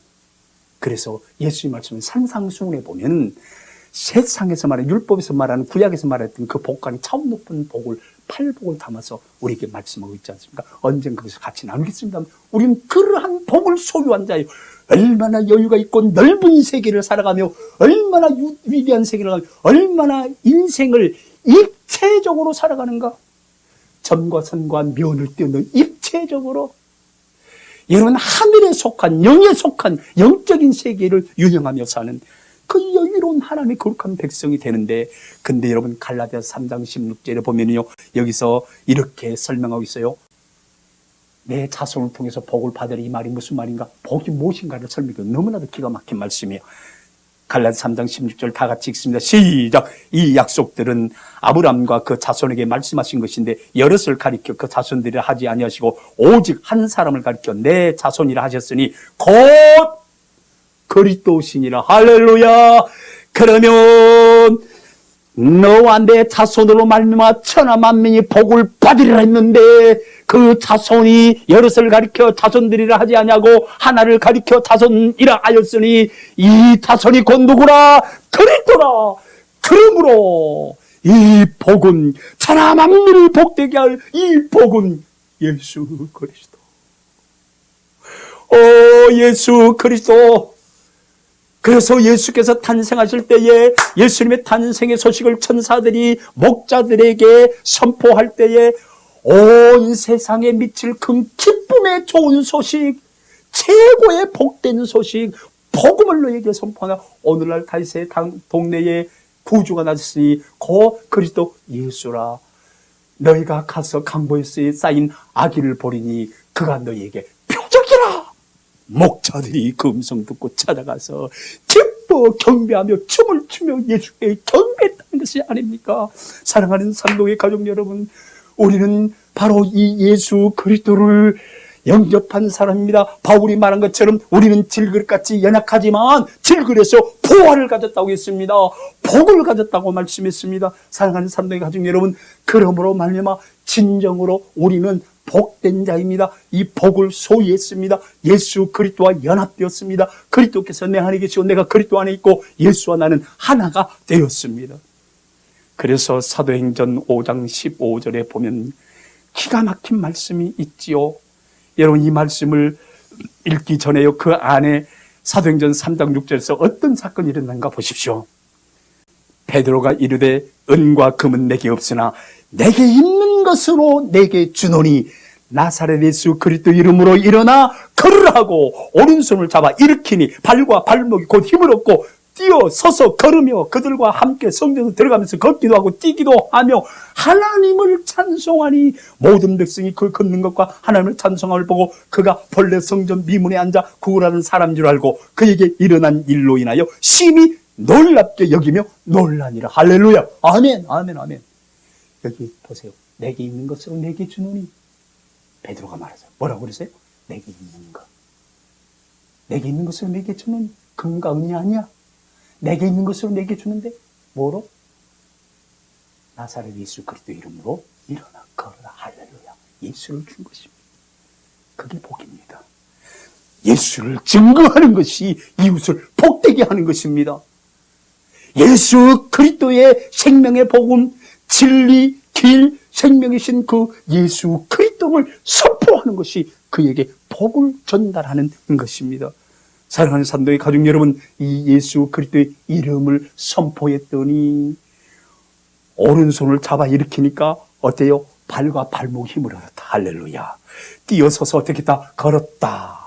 그래서 예수님 말씀은 산상수훈에 보면 세상에서 말하는, 율법에서 말하는, 구약에서 말했던 그 복과는 차원 높은 복을, 팔복을 담아서 우리에게 말씀하고 있지 않습니까? 언젠가 그것을 같이 나누겠습니다. 우리는 그러한 복을 소유한 자예요. 얼마나 여유가 있고 넓은 세계를 살아가며, 얼마나 위대한 세계를 살아가며, 얼마나 인생을 입체적으로 살아가는가. 점과 선과 면을 뛰어넘는 입체적으로 여러분, 하늘에 속한, 영에 속한 영적인 세계를 유영하며 사는 그 여유로운 하나님의 거룩한 백성이 되는데, 근데 여러분 갈라디아서 3장 16절에 보면요, 여기서 이렇게 설명하고 있어요. 내 자손을 통해서 복을 받으리, 이 말이 무슨 말인가? 복이 무엇인가를 설명해요. 너무나도 기가 막힌 말씀이에요. 갈라디아서 3장 16절 다 같이 읽습니다. 시작. 이 약속들은 아브라함과 그 자손에게 말씀하신 것인데 여럿을 가리켜 그 자손들이라 하지 아니하시고 오직 한 사람을 가리켜 내 자손이라 하셨으니 곧 그리스도시니라. 할렐루야. 그러면 너와 내 자손으로 말미암아 천하 만민이 복을 받으리라 했는데, 그 자손이 여럿을 가리켜 자손들이라 하지 아니하고 하나를 가리켜 자손이라 하였으니 이 자손이 곧 누구라? 그리스도라. 그러므로 이 복은, 천하 만민을 복되게 할 이 복은 예수 그리스도. 오, 예수 그리스도. 그래서 예수께서 탄생하실 때에 예수님의 탄생의 소식을 천사들이 목자들에게 선포할 때에 온 세상에 미칠 큰 기쁨의 좋은 소식, 최고의 복된 소식, 복음을 너에게 선포하나 오늘날 다윗의 동네에 구주가 나셨으니 고 그리스도 예수라. 너희가 가서 강보에서에 쌓인 아기를 보리니 그가 너희에게 표적이라. 목자들이 그 음성 듣고 찾아가서 기뻐 경배하며 춤을 추며 예수께 경배했다는 것이 아닙니까? 사랑하는 산동의 가족 여러분, 우리는 바로 이 예수 그리스도를 영접한 사람입니다. 바울이 말한 것처럼 우리는 질그릇같이 연약하지만 질그릇에서 부활을 가졌다고 했습니다. 복을 가졌다고 말씀했습니다. 사랑하는 산동의 가족 여러분, 그러므로 말미암아 진정으로 우리는 복된 자입니다. 이 복을 소유했습니다. 예수 그리스도와 연합되었습니다. 그리스도께서 내 안에 계시고 내가 그리스도 안에 있고 예수와 나는 하나가 되었습니다. 그래서 사도행전 5장 15절에 보면 기가 막힌 말씀이 있지요. 여러분, 이 말씀을 읽기 전에요, 그 안에 사도행전 3장 6절에서 어떤 사건이 일어난가 보십시오. 베드로가 이르되 은과 금은 내게 없으나 내게 있는 것으로 내게 주노니 나사렛 예수 그리스도 이름으로 일어나 걸으라 하고 오른손을 잡아 일으키니 발과 발목이 곧 힘을 얻고 뛰어 서서 걸으며 그들과 함께 성전에 들어가면서 걷기도 하고 뛰기도 하며 하나님을 찬송하니 모든 백성이 그 걷는 것과 하나님을 찬송함을 보고 그가 본래 성전 미문에 앉아 구걸하는 사람인 줄 알고 그에게 일어난 일로 인하여 심히 놀랍게 여기며 놀라니라. 할렐루야. 아멘, 아멘, 아멘. 여기 보세요. 내게 있는 것으로 내게 주노니. 베드로가 말하죠. 뭐라고 그러세요? 내게 있는 것. 내게 있는 것으로 내게 주노니. 금과 은이 아니야. 내게 있는 것으로 내게 주는데 뭐로? 나사렛 예수 그리스도 이름으로 일어나 걸어라. 할렐루야. 예수를 준 것입니다. 그게 복입니다. 예수를 증거하는 것이 이웃을 복되게 하는 것입니다. 예수 그리스도의 생명의 복음, 진리, 길, 생명이신 그 예수 그리스도를 선포하는 것이 그에게 복을 전달하는 것입니다. 사랑하는 산도의 가족 여러분, 이 예수 그리스도의 이름을 선포했더니 오른손을 잡아 일으키니까 어때요? 발과 발목 힘을 얻었다. 할렐루야. 뛰어서서 어떻게 다 걸었다.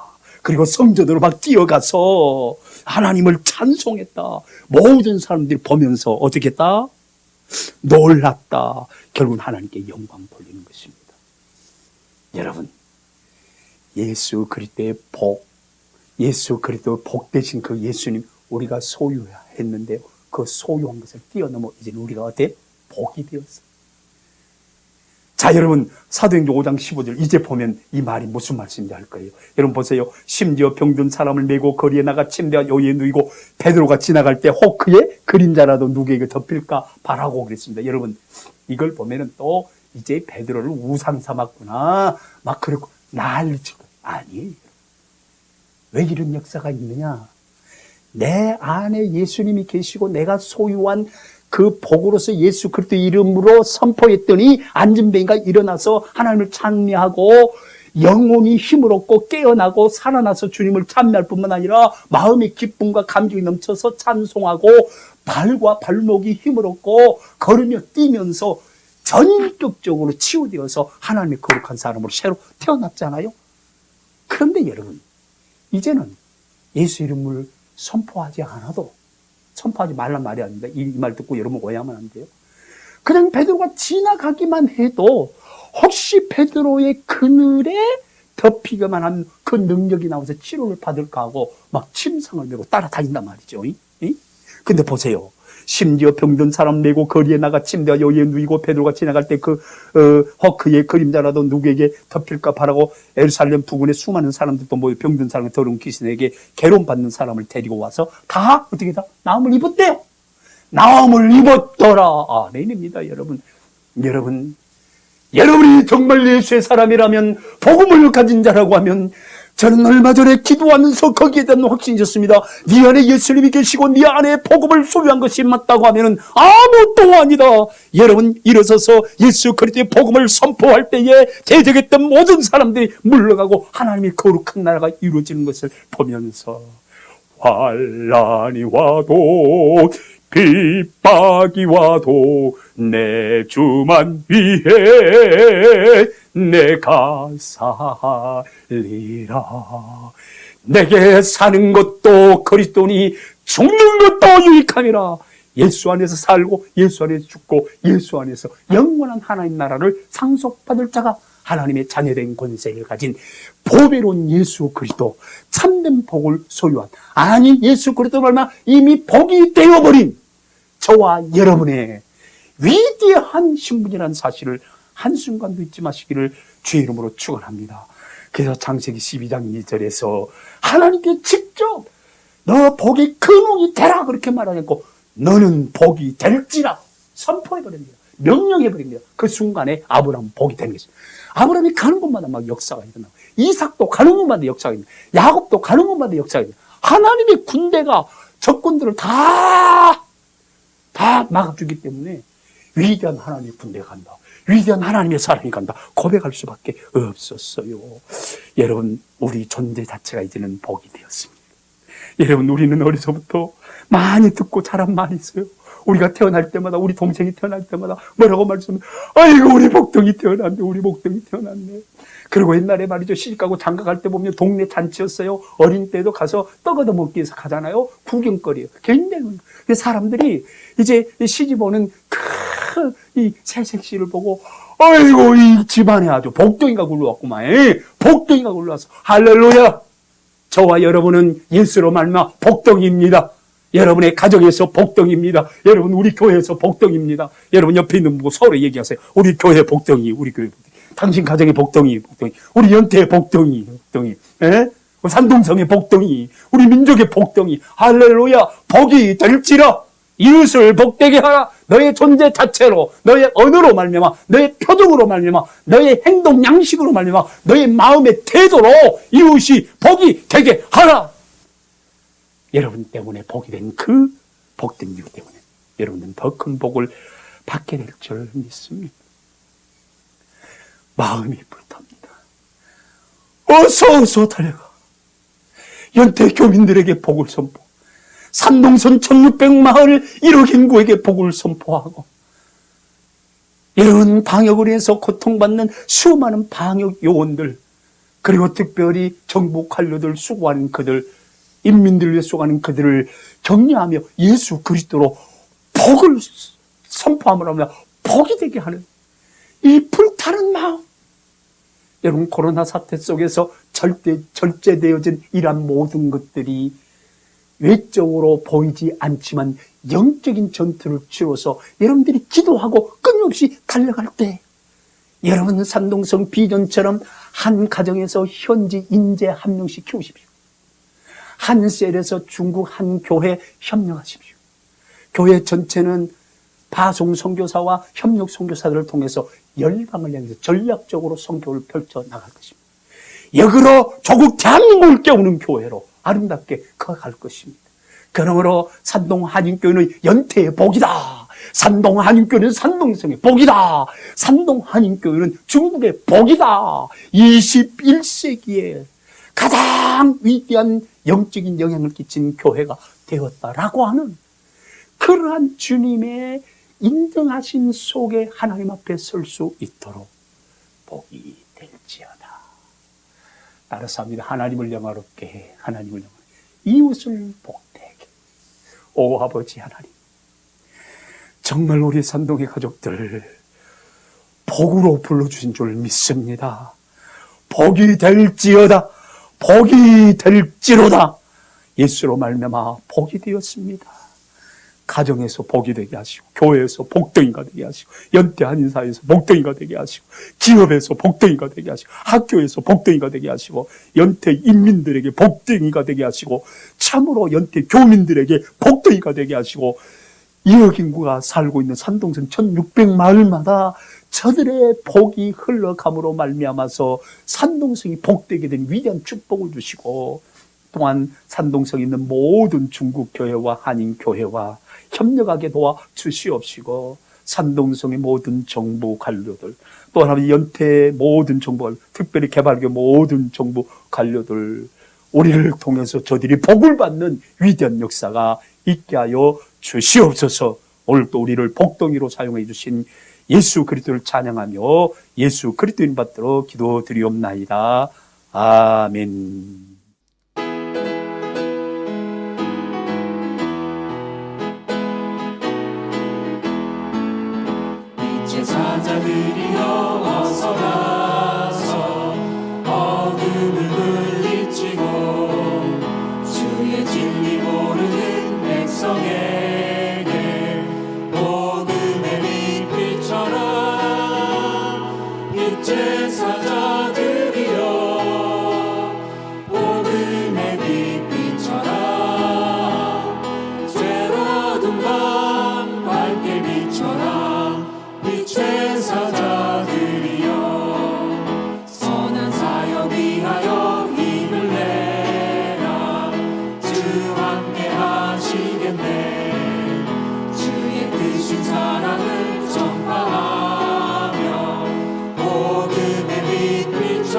그리고 성전으로 막 뛰어가서 하나님을 찬송했다. 모든 사람들이 보면서 어떻게 했다? 놀랐다. 결국은 하나님께 영광 돌리는 것입니다. 여러분, 예수 그리스도의 복, 예수 그리스도의 복 대신 그 예수님 우리가 소유해야 했는데요. 그 소유한 것을 뛰어넘어 이제 우리가 어때? 복이 되었어. 자, 여러분, 사도행전 5장 15절 이제 보면 이 말이 무슨 말씀인지 알 거예요. 여러분 보세요. 심지어 병든 사람을 메고 거리에 나가 침대와 요에 누이고 베드로가 지나갈 때 혹 그의 그림자라도 누구에게 덮일까 바라고 그랬습니다. 여러분, 이걸 보면은 또 이제 베드로를 우상 삼았구나 막 그렇고 난리칠 거예요. 아니에요. 왜 이런 역사가 있느냐? 내 안에 예수님이 계시고 내가 소유한 그 복으로서 예수 그리스도 이름으로 선포했더니 안진뱅이가 일어나서 하나님을 찬미하고 영혼이 힘을 얻고 깨어나고 살아나서 주님을 찬미할 뿐만 아니라 마음의 기쁨과 감격이 넘쳐서 찬송하고 발과 발목이 힘을 얻고 걸으며 뛰면서 전격적으로 치유되어서 하나님의 거룩한 사람으로 새로 태어났잖아요. 그런데 여러분, 이제는 예수 이름을 선포하지 않아도, 선포하지 말란 말이 아닙니다. 이 말 듣고 여러분 오해하면 안 돼요. 그냥 베드로가 지나가기만 해도 혹시 베드로의 그늘에 덮이기만 한 그 능력이 나와서 치료를 받을까 하고 막 침상을 메고 따라다닌단 말이죠. 근데 보세요. 심지어 병든 사람 메고 거리에 나가 침대와 요에 누이고 베드로가 지나갈 때 혹 그의 그림자라도 누구에게 덮일까 바라고 예루살렘 부근에 수많은 사람들도 모여 병든 사람의 더러운 귀신에게 괴로움받는 사람을 데리고 와서 다 어떻게 다 나음을 입었대요. 나음을 입었더라. 아멘입니다. 여러분. 여러분이 정말 예수의 사람이라면, 복음을 가진 자라고 하면, 저는 얼마 전에 기도하면서 거기에 대한 확신이 있었습니다. 네 안에 예수님이 계시고 네 안에 복음을 소유한 것이 맞다고 하면은 아무것도 아니다. 여러분, 일어서서 예수 그리스도의 복음을 선포할 때에 대적했던 모든 사람들이 물러가고 하나님의 거룩한 나라가 이루어지는 것을 보면서 환난이 와도 핍박이 와도 내 주만 위해 내가 살리라. 내게 사는 것도 그리스도니 죽는 것도 유익함이라. 예수 안에서 살고 예수 안에서 죽고 예수 안에서 영원한 하나님 나라를 상속받을 자가 하나님의 자녀된 권세를 가진 보배로운 예수 그리스도, 참된 복을 소유한, 아니 예수 그리스도 말마 이미 복이 되어버린 저와 여러분의 위대한 신분이라는 사실을 한순간도 잊지 마시기를 주의 이름으로 축원합니다. 그래서 창세기 12장 2절에서 하나님께 직접 너 복이 근원이 되라 그렇게 말하고 너는 복이 될지라 선포해버립니다. 명령해버립니다. 그 순간에 아브라함은 복이 되는 것입니다. 아브라함이 가는 곳마다 막 역사가 일어나고, 이삭도 가는 곳마다 역사가 일어나고, 야곱도 가는 곳마다 역사가 일어나고, 하나님의 군대가 적군들을 다 막아주기 때문에 위대한 하나님의 군대가 간다, 위대한 하나님의 사람이 간다 고백할 수밖에 없었어요. 여러분, 우리 존재 자체가 이제는 복이 되었습니다. 여러분, 우리는 어려서부터 많이 듣고 자란 말이 있어요. 우리가 태어날 때마다, 우리 동생이 태어날 때마다 뭐라고 말씀해? 아이고, 우리 복덩이 태어났네, 우리 복덩이 태어났네. 그리고 옛날에 말이죠, 시집가고 장가갈 때 보면 동네 잔치였어요. 어린 때도 가서 떡 얻어 먹기 위해서 가잖아요. 구경거리예요. 굉장히 사람들이 이제 시집 오는 이 새색시를 보고, 아이고, 이 집안에 아주 복덩이가 굴러왔구만. 복덩이가 굴러와서 할렐루야. 저와 여러분은 예수로 말미암아 복덩이입니다. 여러분의 가정에서 복덩이입니다. 여러분, 우리 교회에서 복덩이입니다. 여러분, 옆에 있는 분과 서로 얘기하세요. 우리 교회 복덩이, 우리 교회 복덩이. 당신 가정의 복덩이, 복덩이. 우리 연태의 복덩이, 복덩이. 산동성의 복덩이. 우리 민족의 복덩이. 할렐루야. 복이 될지라. 이웃을 복되게 하라. 너의 존재 자체로, 너의 언어로 말미암아, 너의 표정으로 말미암아, 너의 행동 양식으로 말미암아, 너의 마음의 태도로 이웃이 복이 되게 하라. 여러분 때문에 복이 된 그 복된 이유 때문에 여러분은 더 큰 복을 받게 될 줄 믿습니다. 마음이 불탑니다. 어서 달려가. 연태 교민들에게 복을 선포, 산동선 1600마을 1억 인구에게 복을 선포하고, 이런 방역을 해서 고통받는 수많은 방역 요원들, 그리고 특별히 정부 관료들, 수고하는 그들, 인민들을 위해 수고하는 그들을 격려하며 예수 그리스도로 복을 선포함으로 하며 복이 되게 하는 이 불타는 마음. 여러분, 코로나 사태 속에서 절제되어진 이러한 모든 것들이 외적으로 보이지 않지만 영적인 전투를 치러서 여러분들이 기도하고 끊임없이 달려갈 때, 여러분 산동성 비전처럼 한 가정에서 현지 인재 한 명씩 키우십시오. 한 셀에서 중국 한 교회 협력하십시오. 교회 전체는 파송 선교사와 협력 선교사들을 통해서 열방을 향해서 전략적으로 선교를 펼쳐 나갈 것입니다. 역으로 조국 대한민국을 깨우는 교회로 아름답게 커갈 것입니다. 그러므로 산동 한인교회는 연태의 복이다. 산동 한인교회는 산동성의 복이다. 산동 한인교회는 중국의 복이다. 21세기에 가장 위대한 영적인 영향을 끼친 교회가 되었다라고 하는 그러한 주님의 인정하심 속에 하나님 앞에 설 수 있도록 복이 될지어다. 따라서 합니다. 하나님을 영화롭게 해. 하나님을 영화롭게 해. 이웃을 복되게. 오 아버지 하나님, 정말 우리 산동의 가족들 복으로 불러주신 줄 믿습니다. 복이 될지어다. 복이 될지로다. 예수로 말미암아 복이 되었습니다. 가정에서 복이 되게 하시고, 교회에서 복덩이가 되게 하시고, 연태 한인사회에서 복덩이가 되게 하시고, 기업에서 복덩이가 되게 하시고, 학교에서 복덩이가 되게 하시고, 연태 인민들에게 복덩이가 되게 하시고, 참으로 연태 교민들에게 복덩이가 되게 하시고, 2억 인구가 살고 있는 산동선 1600마을마다 저들의 복이 흘러감으로 말미암아서 산동성이 복되게 된 위대한 축복을 주시고, 또한 산동성에 있는 모든 중국 교회와 한인 교회와 협력하게 도와 주시옵시고, 산동성의 모든 정부 관료들, 또 하나 연태의 모든 정부 관료, 특별히 개발교 모든 정부 관료들, 우리를 통해서 저들이 복을 받는 위대한 역사가 있게 하여 주시옵소서. 오늘 또 우리를 복덩이로 사용해 주신 예수 그리스도를 찬양하며 예수 그리스도인 받들어 기도드리옵나이다. 아멘. 사자들이여 어서 나서 어둠을 물리치고 주의 진리 모르는 백성에게 복음의 빛비춰라. 빛의 사자들이여 복음의 빛비춰라. 죄로운 밤 밝게 비춰라. 빛의 사자들이여 선한 사역 위하여 힘을 내라. 주 함께 하시겠네. 주의 크신 사랑을 전파하며 복음의 빛 비춰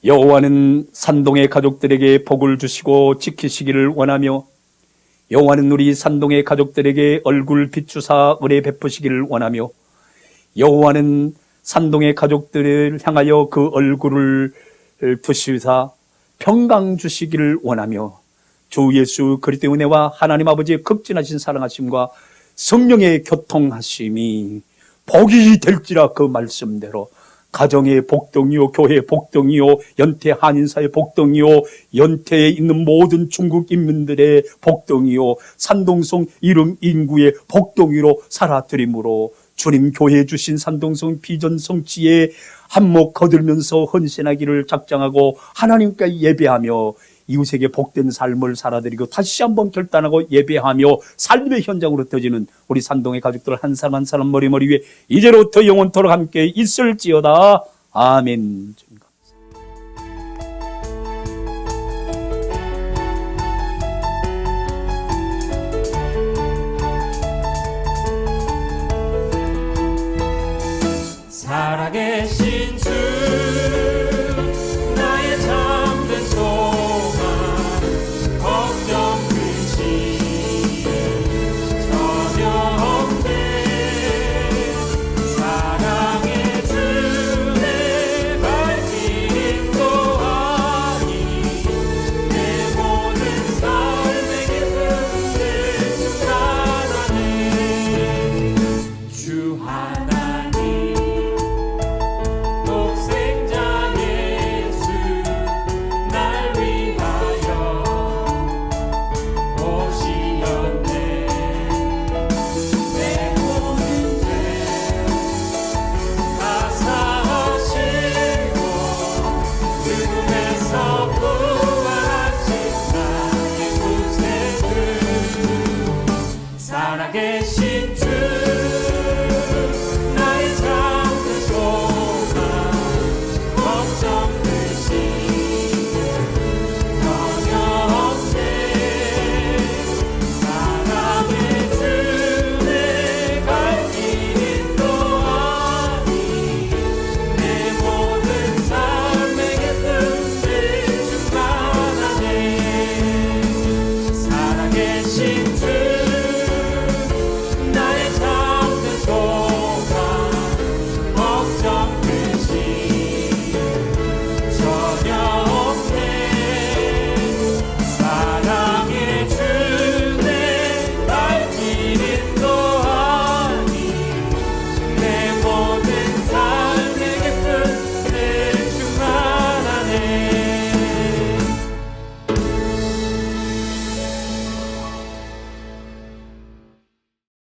여호와는 산동의 가족들에게 복을 주시고 지키시기를 원하며 여호와는 우리 산동의 가족들에게 얼굴 비추사 은혜 베푸시기를 원하며 여호와는 산동의 가족들을 향하여 그 얼굴을 드시사 평강 주시기를 원하며 주 예수 그리스도의 은혜와 하나님 아버지의 극진하신 사랑하심과 성령의 교통하심이 복이 될지라 그 말씀대로 가정의 복덩이요, 교회의 복덩이요, 연태 한인사의 복덩이요, 연태에 있는 모든 중국 인민들의 복덩이요, 산동성 이름 인구의 복덩이로 살아드림으로 주님 교회에 주신 산동성 비전 성취에 한몫 거들면서 헌신하기를 작정하고 하나님께 예배하며 이웃에게 복된 삶을 살아드리고 다시 한번 결단하고 예배하며 삶의 현장으로 터지는 우리 산동의 가족들 한 사람 한 사람 머리 위에 이제로부터 영원토록 함께 있을지어다. 아멘. 살아계신 주